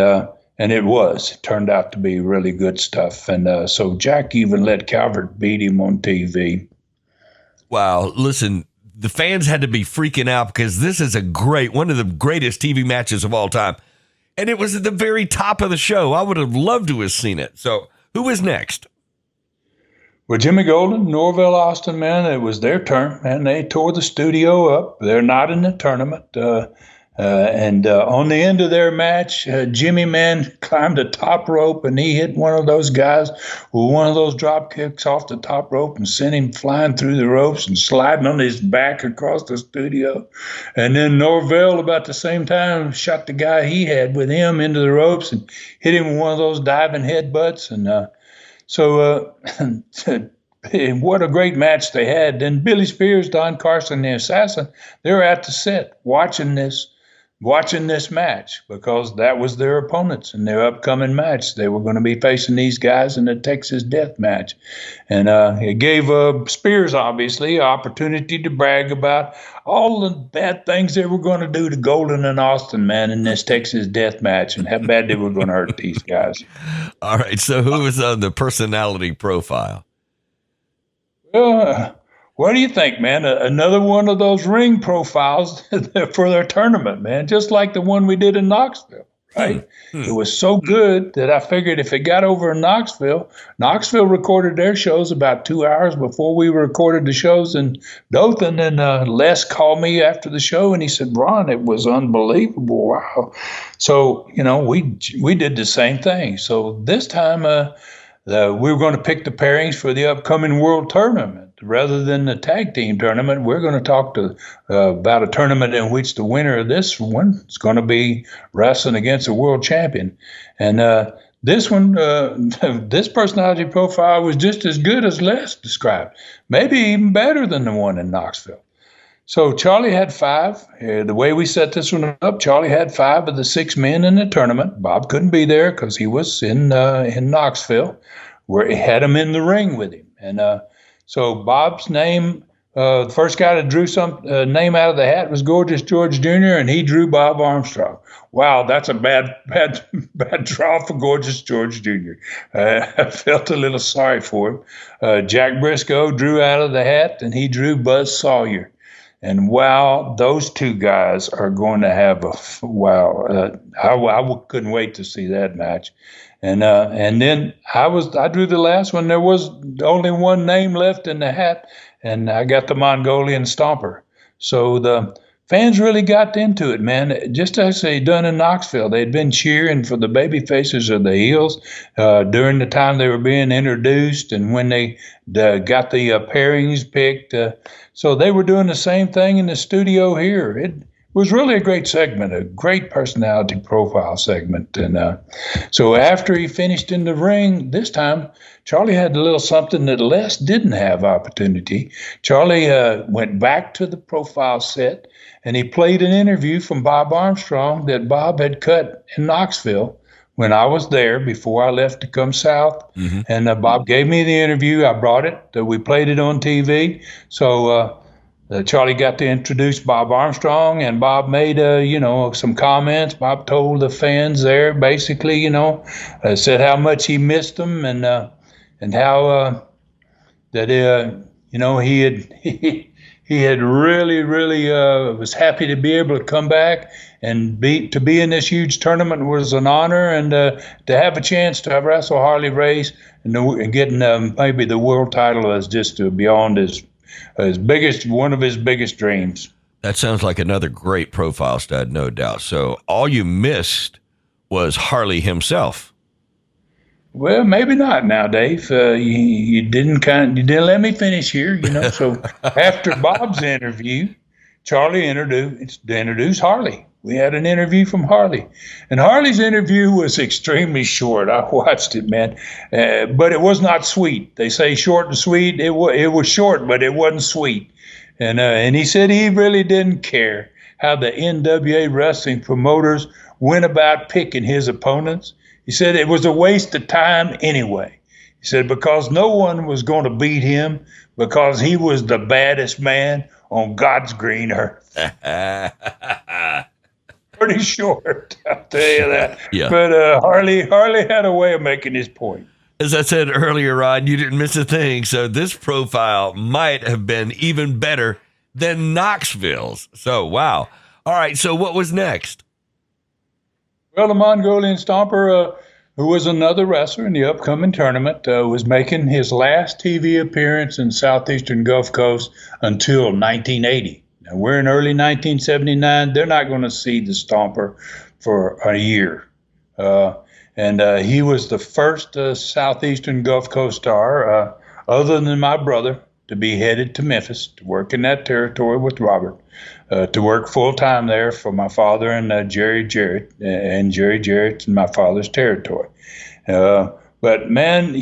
it was. It turned out to be really good stuff. And so Jack even let Calvert beat him on TV. Wow. Listen, the fans had to be freaking out because this is one of the greatest TV matches of all time. And it was at the very top of the show. I would have loved to have seen it. So who is next? Well, Jimmy Golden, Norville Austin, man, it was their turn, man. They tore the studio up. They're not in the tournament. And on the end of their match, Jimmy, man, climbed the top rope, and he hit one of those guys with one of those drop kicks off the top rope and sent him flying through the ropes and sliding on his back across the studio. And then Norvell, about the same time, shot the guy he had with him into the ropes and hit him with one of those diving headbutts. And and what a great match they had. Then Billy Spears, Don Carson, the Assassin, they were at the set watching this match because that was their opponents in their upcoming match. They were going to be facing these guys in the Texas Death Match. And it gave Spears, obviously, an opportunity to brag about all the bad things they were going to do to Golden and Austin, man, in this Texas Death Match and how bad they were going to hurt these guys. All right, so who was on the personality profile? What do you think, man? Another one of those ring profiles for their tournament, man, just like the one we did in Knoxville, right? It was so good that I figured if it got over in Knoxville recorded their shows about 2 hours before we recorded the shows in Dothan. And Les called me after the show, and he said, Ron, it was unbelievable. Wow. So, we did the same thing. So this time we were going to pick the pairings for the upcoming world tournament. Rather than the tag team tournament, we're going to talk about a tournament in which the winner of this one is going to be wrestling against a world champion. And this one, this personality profile was just as good as Les described, maybe even better than the one in Knoxville. So Charlie had 5. The way we set this one up, Charlie had 5 of the 6 men in the tournament. Bob couldn't be there because he was in Knoxville, where he had him in the ring with him. And so Bob's name, the first guy that drew some name out of the hat was Gorgeous George Jr., and he drew Bob Armstrong. Wow, that's a bad draw for Gorgeous George Jr. I felt a little sorry for him. Jack Briscoe drew out of the hat, and he drew Buzz Sawyer. And wow, those 2 guys are going to have I couldn't wait to see that match. And then I drew the last one. There was only one name left in the hat, and I got the Mongolian Stomper. So the fans really got into it, man. Just as they done in Knoxville, they'd been cheering for the baby faces or the heels during the time they were being introduced, and when they got the pairings picked. So they were doing the same thing in the studio here. It was really a great segment, a great personality profile segment. And so after he finished in the ring, this time Charlie had a little something that Les didn't have opportunity. Charlie went back to the profile set, and he played an interview from Bob Armstrong that Bob had cut in Knoxville when I was there before I left to come south. Mm-hmm. And Bob gave me the interview. I brought it. We played it on TV. So Charlie got to introduce Bob Armstrong, and Bob made, some comments. Bob told the fans there, basically, said how much he missed them, and how he had really was happy to be able to come back and to be in this huge tournament was an honor, and to have a chance to wrestle Harley Race and getting maybe the world title is just beyond his one of his biggest dreams. That sounds like another great profile stud, no doubt. So all you missed was Harley himself. Well, maybe not now, Dave. You didn't let me finish here, So after Bob's interview, Charlie introduced Harley. We had an interview from Harley, and Harley's interview was extremely short. I watched it, man, but it was not sweet. They say short and sweet. It was short, but it wasn't sweet. And he said he really didn't care how the NWA wrestling promoters went about picking his opponents. He said it was a waste of time anyway. He said because no one was going to beat him because he was the baddest man on God's green earth. Pretty short, I'll tell you that. Yeah. But Harley had a way of making his point. As I said earlier, Rod, you didn't miss a thing. So this profile might have been even better than Knoxville's. So, wow. All right, so what was next? Well, the Mongolian Stomper, who was another wrestler in the upcoming tournament, was making his last TV appearance in Southeastern Gulf Coast until 1980. Now, we're in early 1979. They're not going to see the Stomper for a year. And he was the first Southeastern Gulf Coast star, other than my brother, to be headed to Memphis to work in that territory with Robert, to work full-time there for my father and Jerry Jarrett, and Jerry Jarrett's in my father's territory. But, man,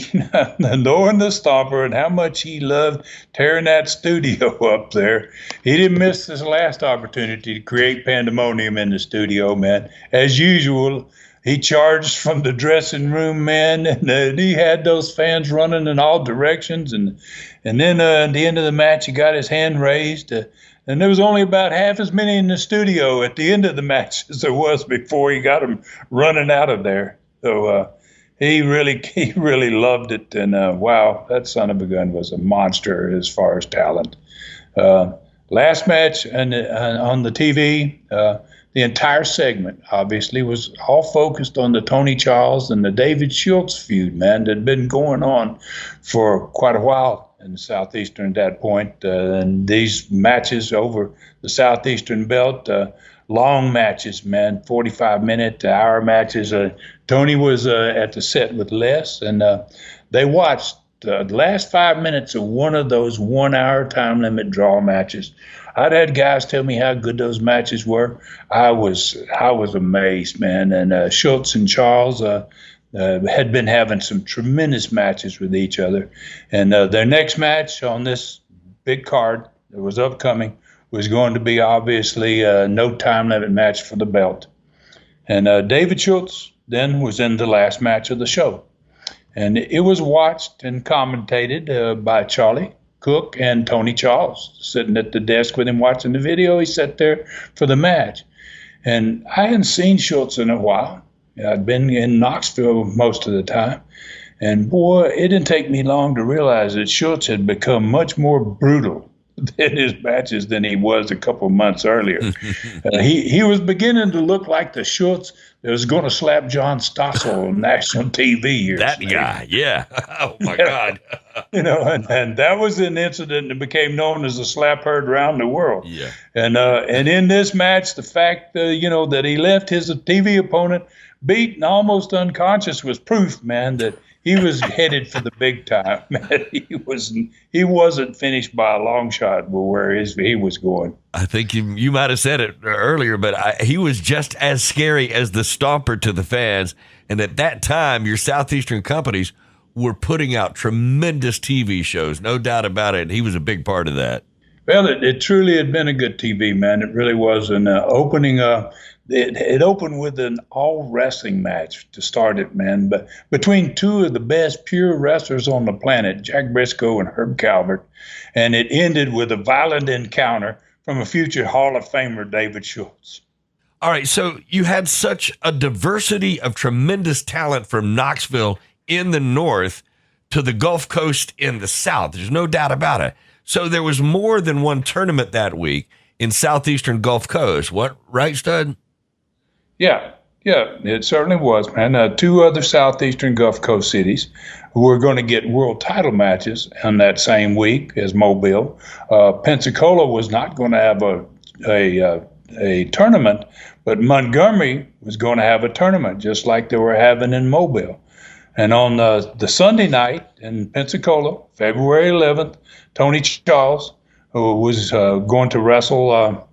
knowing the Stomper and how much he loved tearing that studio up there, he didn't miss his last opportunity to create pandemonium in the studio, man. As usual, he charged from the dressing room, man, and he had those fans running in all directions. And then at the end of the match, he got his hand raised. And there was only about half as many in the studio at the end of the match as there was before he got them running out of there. So he really loved it. And wow, that son of a gun was a monster as far as talent. Last match on the TV, the entire segment, obviously, was all focused on the Tony Charles and the David Schultz feud, man, that had been going on for quite a while in the Southeastern at that point. And these matches over the Southeastern belt long matches, man, 45-minute to hour matches. Tony was at the set with Les, and they watched the last 5 minutes of one of those 1 hour time limit draw matches. I'd had guys tell me how good those matches were. I was amazed, man. And Schultz and Charles had been having some tremendous matches with each other. And their next match on this big card that was upcoming was going to be obviously no time limit match for the belt. And David Schultz then was in the last match of the show. And it was watched and commentated by Charlie Cook and Tony Charles, sitting at the desk with him watching the video. He sat there for the match. And I hadn't seen Schultz in a while. I'd been in Knoxville most of the time. And boy, it didn't take me long to realize that Schultz had become much more brutal in his matches than he was a couple of months earlier. He was beginning to look like the Schultz that was going to slap John Stossel on national TV years. That guy, yeah. Oh, my God. And that was an incident that became known as the slap heard around the world. Yeah. And in this match, the fact, that he left his TV opponent beat and almost unconscious was proof, man, that he was headed for the big time. Man, he wasn't finished by a long shot where he was going. I think you might have said it earlier, but he was just as scary as the Stomper to the fans. And at that time, your Southeastern companies were putting out tremendous TV shows, no doubt about it. He was a big part of that. Well, it truly had been a good TV, man. It really was. And it opened with an all-wrestling match to start it, man. But between two of the best pure wrestlers on the planet, Jack Briscoe and Herb Calvert. And it ended with a violent encounter from a future Hall of Famer, David Schultz. All right, so you had such a diversity of tremendous talent from Knoxville in the north to the Gulf Coast in the south. There's no doubt about it. So there was more than one tournament that week in Southeastern Gulf Coast. What, right, Stud? Yeah, it certainly was, man. Two other Southeastern Gulf Coast cities who were going to get world title matches on that same week as Mobile. Pensacola was not going to have a tournament, but Montgomery was going to have a tournament, just like they were having in Mobile. And on the Sunday night in Pensacola, February 11th, Tony Charles, who was going to wrestle,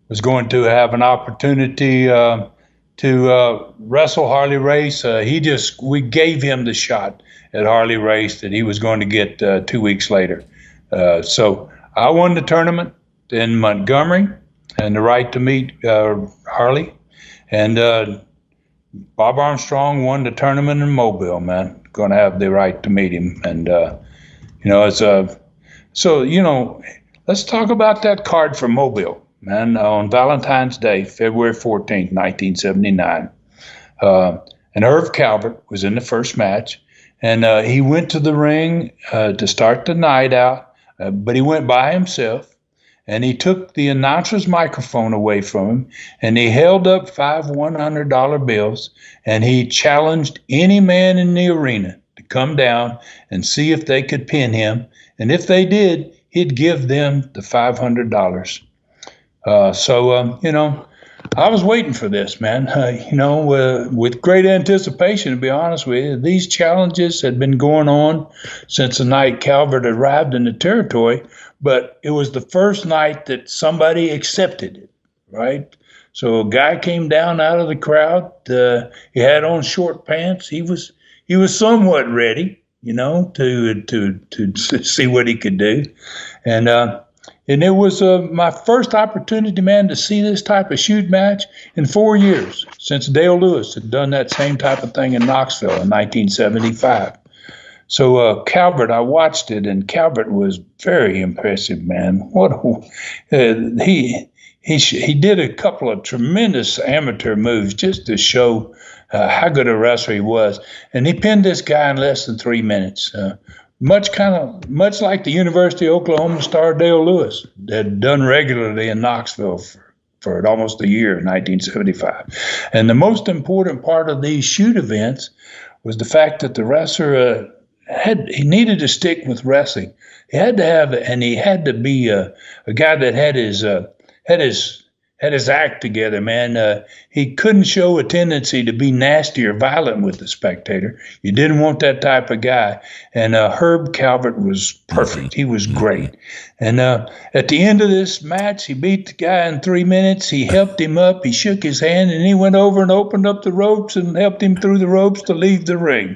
was going to have an opportunity to wrestle Harley Race. We gave him the shot at Harley Race that he was going to get 2 weeks later. So I won the tournament in Montgomery and the right to meet Harley. And Bob Armstrong won the tournament in Mobile, man. Going to have the right to meet him. And, let's talk about that card for Mobile, man. On Valentine's Day, February 14th, 1979. And Herb Calvert was in the first match. And he went to the ring to start the night out, but he went by himself. And he took the announcer's microphone away from him, and he held up 5 $100 bills, and he challenged any man in the arena to come down and see if they could pin him. And if they did, he'd give them the $500. I was waiting for this, man. With great anticipation, to be honest with you. These challenges had been going on since the night Calvert arrived in the territory, but it was the first night that somebody accepted it, right? So a guy came down out of the crowd. He had on short pants. He was somewhat ready, to see what he could do, and it was my first opportunity, man, to see this type of shoot match in 4 years since Dale Lewis had done that same type of thing in Knoxville in 1975. So Calvert, I watched it, and Calvert was very impressive, man. He did a couple of tremendous amateur moves just to show how good a wrestler he was, and he pinned this guy in less than 3 minutes. Much like the University of Oklahoma star Dale Lewis had done regularly in Knoxville for almost a year in 1975. And the most important part of these shoot events was the fact that the wrestler he needed to stick with wrestling. He had to be a guy that had had his act together, man. He couldn't show a tendency to be nasty or violent with the spectator. You didn't want that type of guy. And Herb Calvert was perfect. He was great. And at the end of this match, he beat the guy in 3 minutes. He helped him up. He shook his hand, and he went over and opened up the ropes and helped him through the ropes to leave the ring.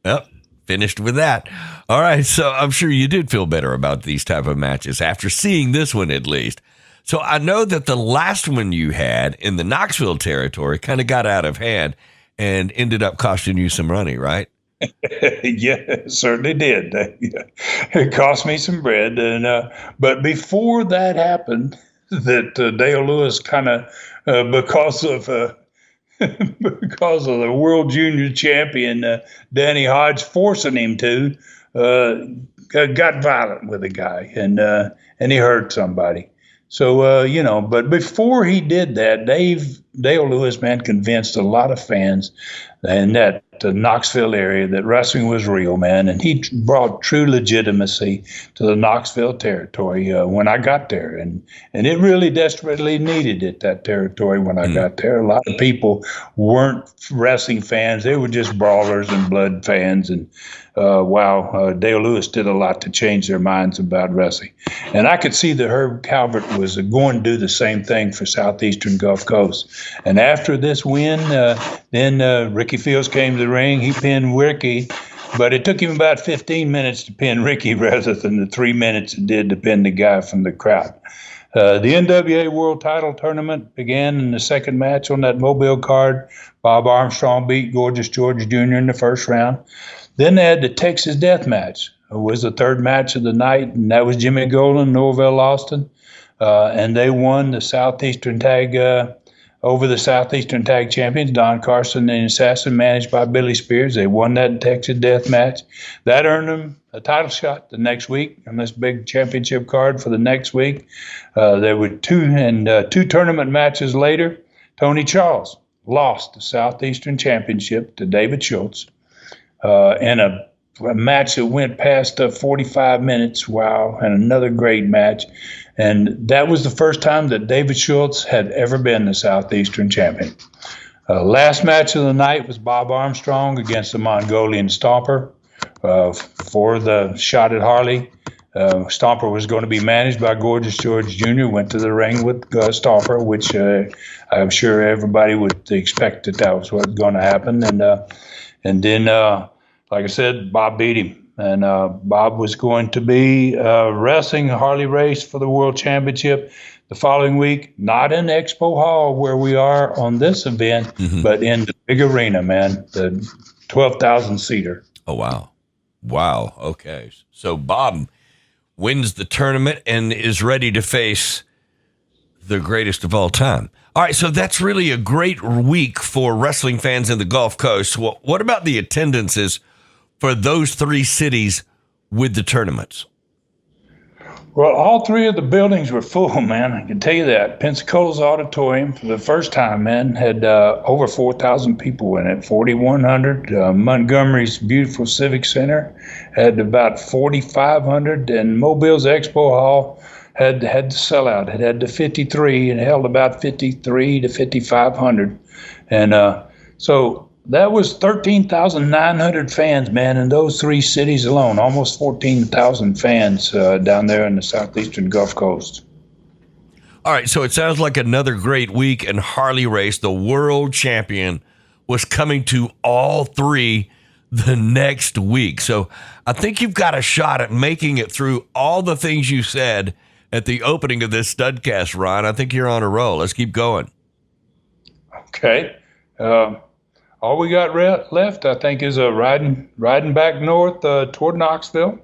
Yep. Finished with that. All right. So I'm sure you did feel better about these type of matches after seeing this one, at least. So I know that the last one you had in the Knoxville territory kind of got out of hand and ended up costing you some money, right? Yeah, it certainly did. It cost me some bread. But before that happened, that Dale Lewis kind of, because of the world junior champion, Danny Hodge, forcing him to, got violent with a guy, and he hurt somebody. So, but before he did that, Dale Lewis, man, convinced a lot of fans in that Knoxville area that wrestling was real, man. And he brought true legitimacy to the Knoxville territory when I got there. And it really desperately needed it, that territory, when I got there. A lot of people weren't wrestling fans. They were just brawlers and blood fans. And Dale Lewis did a lot to change their minds about wrestling. And I could see that Herb Calvert was going to do the same thing for Southeastern Gulf Coast. And after this win, then Ricky Fields came to the ring. He pinned Ricky, but it took him about 15 minutes to pin Ricky rather than the 3 minutes it did to pin the guy from the crowd. The NWA World Title Tournament began in the second match on that Mobile card. Bob Armstrong beat Gorgeous George Jr. in the first round. Then they had the Texas Death Match. It was the third match of the night, and that was Jimmy Golden, Norvell Austin. And they won the Southeastern Tag over the Southeastern Tag Champions, Don Carson and Assassin, managed by Billy Spears. They won that Texas Death Match. That earned them a title shot the next week on this big championship card for the next week. There were two tournament matches later. Tony Charles lost the Southeastern Championship to David Schultz in a match that went past 45 minutes. Wow, and another great match. And that was the first time that David Schultz had ever been the Southeastern champion. Last match of the night was Bob Armstrong against the Mongolian Stomper for the shot at Harley. Stomper was going to be managed by Gorgeous George Jr., went to the ring with Stomper, which I'm sure everybody would expect that was what was going to happen. And then, like I said, Bob beat him. And Bob was going to be wrestling a Harley race for the World Championship the following week, not in Expo Hall where we are on this event, but in the big arena, man, the 12,000-seater. Oh, wow. Wow. Okay. So Bob wins the tournament and is ready to face the greatest of all time. All right, so that's really a great week for wrestling fans in the Gulf Coast. Well, what about the attendances for those three cities with the tournaments? Well, all three of the buildings were full, man. I can tell you that. Pensacola's Auditorium, for the first time, man, had over 4,000 people in it, 4,100. Montgomery's beautiful Civic Center had about 4,500, and Mobile's Expo Hall had the sellout. It had the 53 and held about 53 to 5,500. And so that was 13,900 fans, man, in those three cities alone. Almost 14,000 fans down there in the Southeastern Gulf Coast. All right, so it sounds like another great week in Harley race. The world champion was coming to all three the next week. So I think you've got a shot at making it through all the things you said at the opening of this Studcast, Ron. I think you're on a roll. Let's keep going. Okay. All we got left, I think, is riding back north toward Knoxville.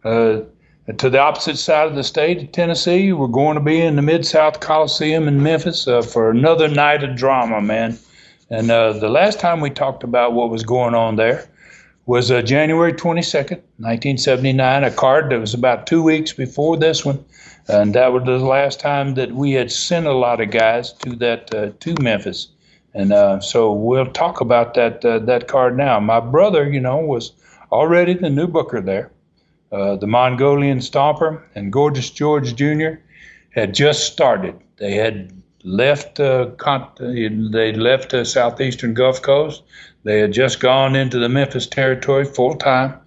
To the opposite side of the state of Tennessee, we're going to be in the Mid-South Coliseum in Memphis for another night of drama, man. And the last time we talked about what was going on there was January 22nd, 1979, a card that was about 2 weeks before this one. And that was the last time that we had sent a lot of guys to Memphis. And so we'll talk about that card now. My brother, was already the new booker there. The Mongolian Stomper and Gorgeous George Jr., had just started. They had left southeastern Gulf Coast. They had just gone into the Memphis territory full time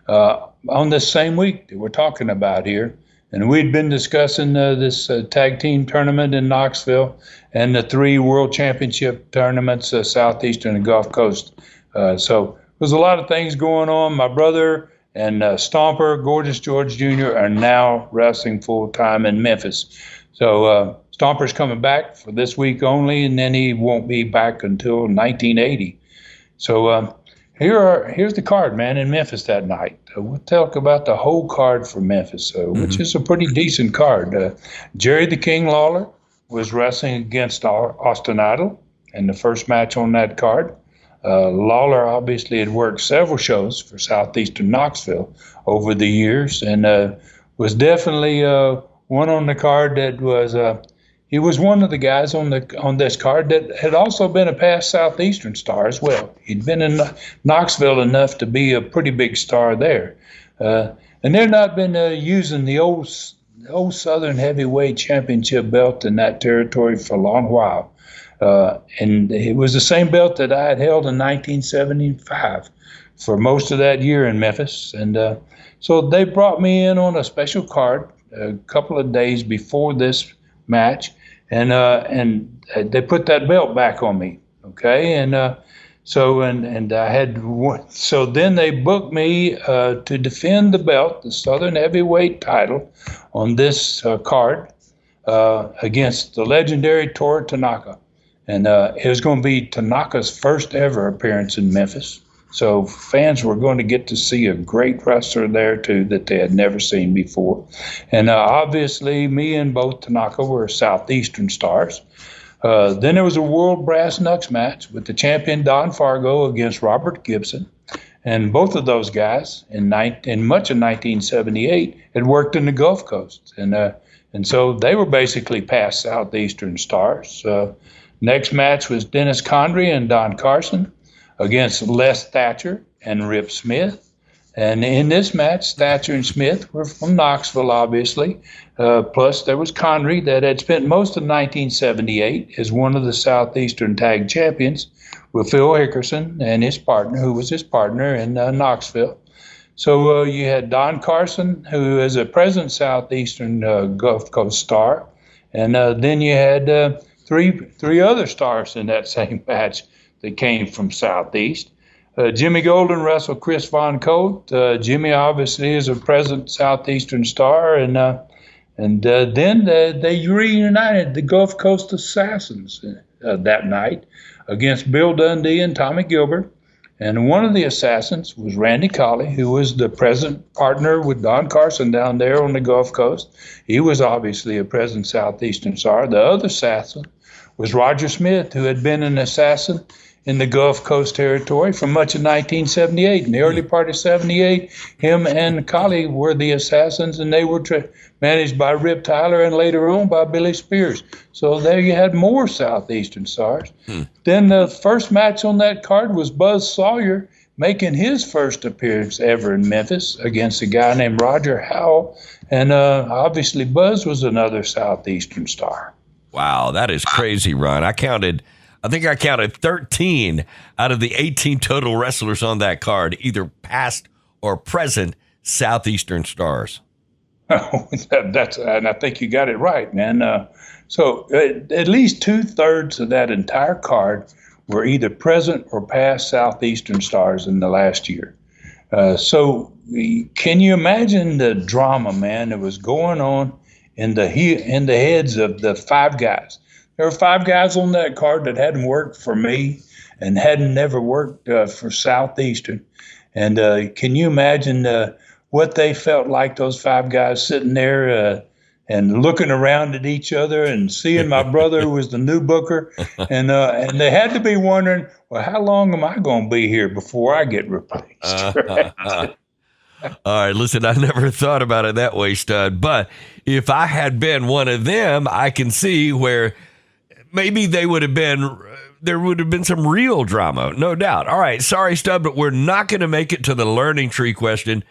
on this same week that we're talking about here. And we'd been discussing this tag team tournament in Knoxville and the 3 world championship tournaments, southeastern and Gulf Coast. So there's a lot of things going on. My brother and Stomper, Gorgeous George Jr., are now wrestling full time in Memphis. So Stomper's coming back for this week only, and then he won't be back until 1980. So here's the card, man, in Memphis that night. We'll talk about the whole card for Memphis, which is a pretty decent card. Jerry the King Lawler was wrestling against Austin Idol in the first match on that card. Lawler obviously had worked several shows for southeastern Knoxville over the years, and was definitely one on the card that was he was one of the guys on this card that had also been a past southeastern star as well. He'd been in Knoxville enough to be a pretty big star there, and they'd not been using the old Southern Heavyweight Championship belt in that territory for a long while. And it was the same belt that I had held in 1975 for most of that year in Memphis. And so they brought me in on a special card a couple of days before this match, and they put that belt back on me. Okay, and so I had one. So then they booked me to defend the belt, the Southern Heavyweight title, on this card against the legendary Toru Tanaka. And it was going to be Tanaka's first ever appearance in Memphis. So fans were going to get to see a great wrestler there, too, that they had never seen before. And obviously, me and both Tanaka were southeastern stars. Then there was a World Brass Knucks match with the champion Don Fargo against Robert Gibson. And both of those guys, in much of 1978, had worked in the Gulf Coast. And so they were basically past southeastern stars. Next match was Dennis Condrey and Don Carson against Les Thatcher and Rip Smith. And in this match, Thatcher and Smith were from Knoxville, obviously. Plus, there was Condrey that had spent most of 1978 as one of the Southeastern Tag Champions with Phil Hickerson and his partner, who was his partner in Knoxville. So you had Don Carson, who is a present Southeastern Gulf Coast star. And then you had three other stars in that same match that came from Southeast. Jimmy Golden wrestled Chris Von Cote. Jimmy obviously is a present Southeastern star, and then they reunited the Gulf Coast Assassins that night against Bill Dundee and Tommy Gilbert. And one of the assassins was Randy Colley, who was the present partner with Don Carson down there on the Gulf Coast. He was obviously a present Southeastern star. The other assassin was Roger Smith, who had been an assassin in the Gulf Coast territory for much of 1978. In the early part of 78, him and Colley were the assassins, and they were managed by Rip Tyler and later on by Billy Spears. So there you had more Southeastern stars. Then the first match on that card was Buzz Sawyer making his first appearance ever in Memphis against a guy named Roger Howell. And obviously Buzz was another Southeastern star. Wow, that is crazy, Ron. I think I counted 13 out of the 18 total wrestlers on that card, either past or present Southeastern stars. And I think you got it right, man. So at least 2/3 of that entire card were either present or past Southeastern stars in the last year. So can you imagine the drama, man, that was going on in the heads of the 5 guys? There were 5 guys on that card that hadn't worked for me and hadn't never worked for Southeastern. And can you imagine what they felt like, those 5 guys sitting there and looking around at each other and seeing my brother who was the new booker. And they had to be wondering, well, how long am I going to be here before I get replaced? All right, listen, I never thought about it that way, Stud. But if I had been one of them, I can see where maybe there would have been some real drama, no doubt. All right, sorry, Stud, but we're not going to make it to the learning tree question.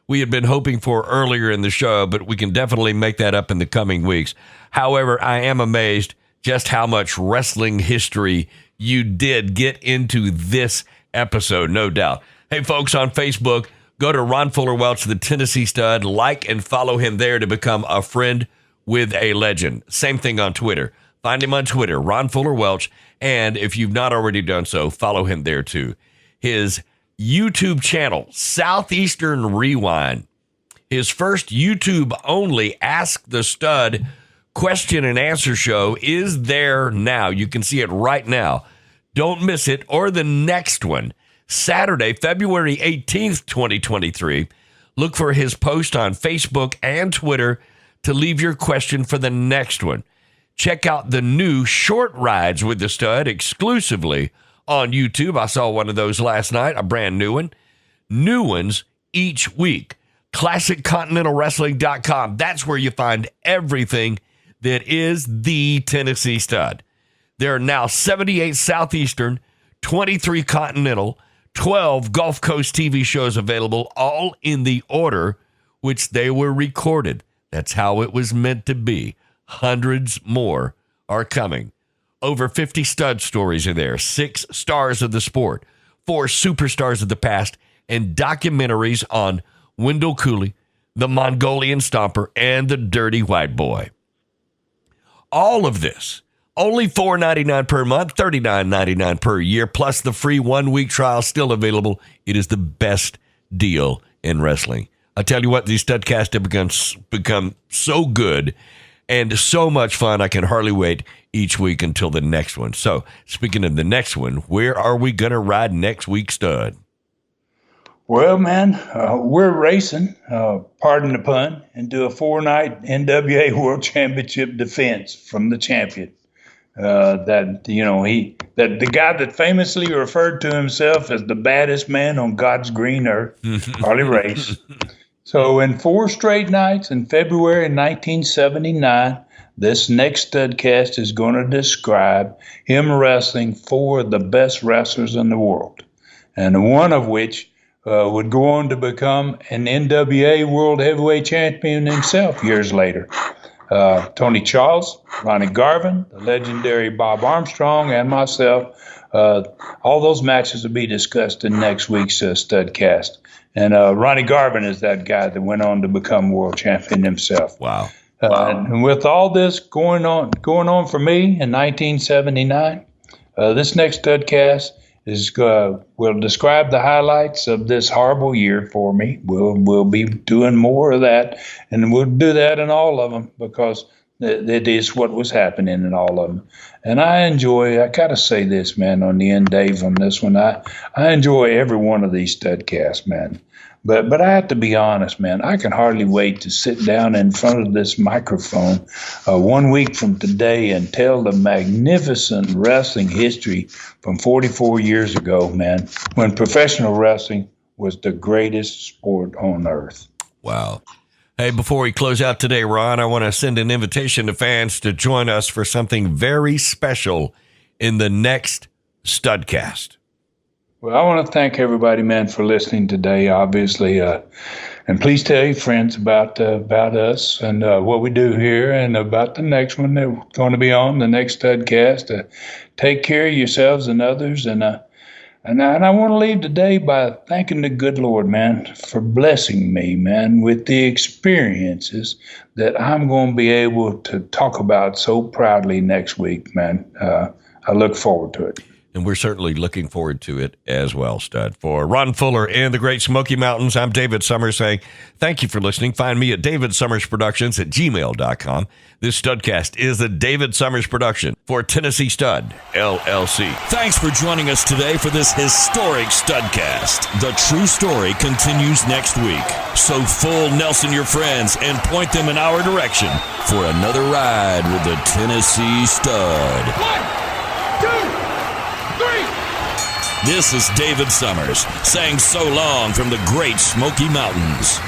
we had been hoping for earlier in the show, but we can definitely make that up in the coming weeks. However, I am amazed just how much wrestling history you did get into this episode, no doubt. Hey, folks, on Facebook, go to Ron Fuller Welch, the Tennessee Stud, like and follow him there to become a friend with a legend. Same thing on Twitter. Find him on Twitter, Ron Fuller Welch, and if you've not already done so, follow him there too. His YouTube channel, Southeastern Rewind, his first YouTube-only Ask the Stud question and answer show is there now. You can see it right now. Don't miss it, or the next one, Saturday, February 18th, 2023. Look for his post on Facebook and Twitter to leave your question for the next one. Check out the new Short Rides with the Stud exclusively on YouTube. I saw one of those last night, a brand new one. New ones each week. ClassicContinentalWrestling.com. That's where you find everything that is the Tennessee Stud. There are now 78 Southeastern, 23 Continental, 12 Gulf Coast TV shows available, all in the order which they were recorded. That's how it was meant to be. Hundreds more are coming. Over 50 stud stories are there, 6 stars of the sport, 4 superstars of the past, and documentaries on Wendell Cooley, the Mongolian Stomper, and the Dirty White Boy. All of this, only $4.99 per month, $39.99 per year, plus the free 1-week trial still available. It is the best deal in wrestling. I tell you what, these Studcasts have become so good and so much fun. I can hardly wait each week until the next one. So, speaking of the next one, where are we going to ride next week, Stud? Well, man, we're racing, pardon the pun, and do a 4-night NWA World Championship defense from the champion. The guy that famously referred to himself as the baddest man on God's green earth, Harley Race. So in 4 straight nights in February 1979, this next Studcast is going to describe him wrestling 4 of the best wrestlers in the world, and one of which would go on to become an NWA World Heavyweight Champion himself years later. Tony Charles, Ronnie Garvin, the legendary Bob Armstrong, and myself. All those matches will be discussed in next week's Studcast. And Ronnie Garvin is that guy that went on to become world champion himself. Wow. And with all this going on for me in 1979, this next Studcast will describe the highlights of this horrible year for me. We'll be doing more of that, and we'll do that in all of them because it is what was happening in all of them. And I got to say this, man, on the end, Dave, on this one, I enjoy every one of these Studcasts, man. But I have to be honest, man, I can hardly wait to sit down in front of this microphone 1 week from today and tell the magnificent wrestling history from 44 years ago, man, when professional wrestling was the greatest sport on earth. Wow. Hey, before we close out today, Ron, I want to send an invitation to fans to join us for something very special in the next Studcast. Well, I want to thank everybody, man, for listening today, obviously. And please tell your friends about us and what we do here and about the next one that's going to be on, the next Studcast. Take care of yourselves and others. And I want to leave today by thanking the good Lord, man, for blessing me, man, with the experiences that I'm going to be able to talk about so proudly next week, man. I look forward to it. And we're certainly looking forward to it as well, Stud. For Ron Fuller and the Great Smoky Mountains, I'm David Summers saying thank you for listening. Find me at davidsummersproductions@gmail.com. This Studcast is a David Summers production for Tennessee Stud, LLC. Thanks for joining us today for this historic Studcast. The true story continues next week. So full Nelson your friends and point them in our direction for another ride with the Tennessee Stud. 1, 2, 3. This is David Summers saying so long from the Great Smoky Mountains.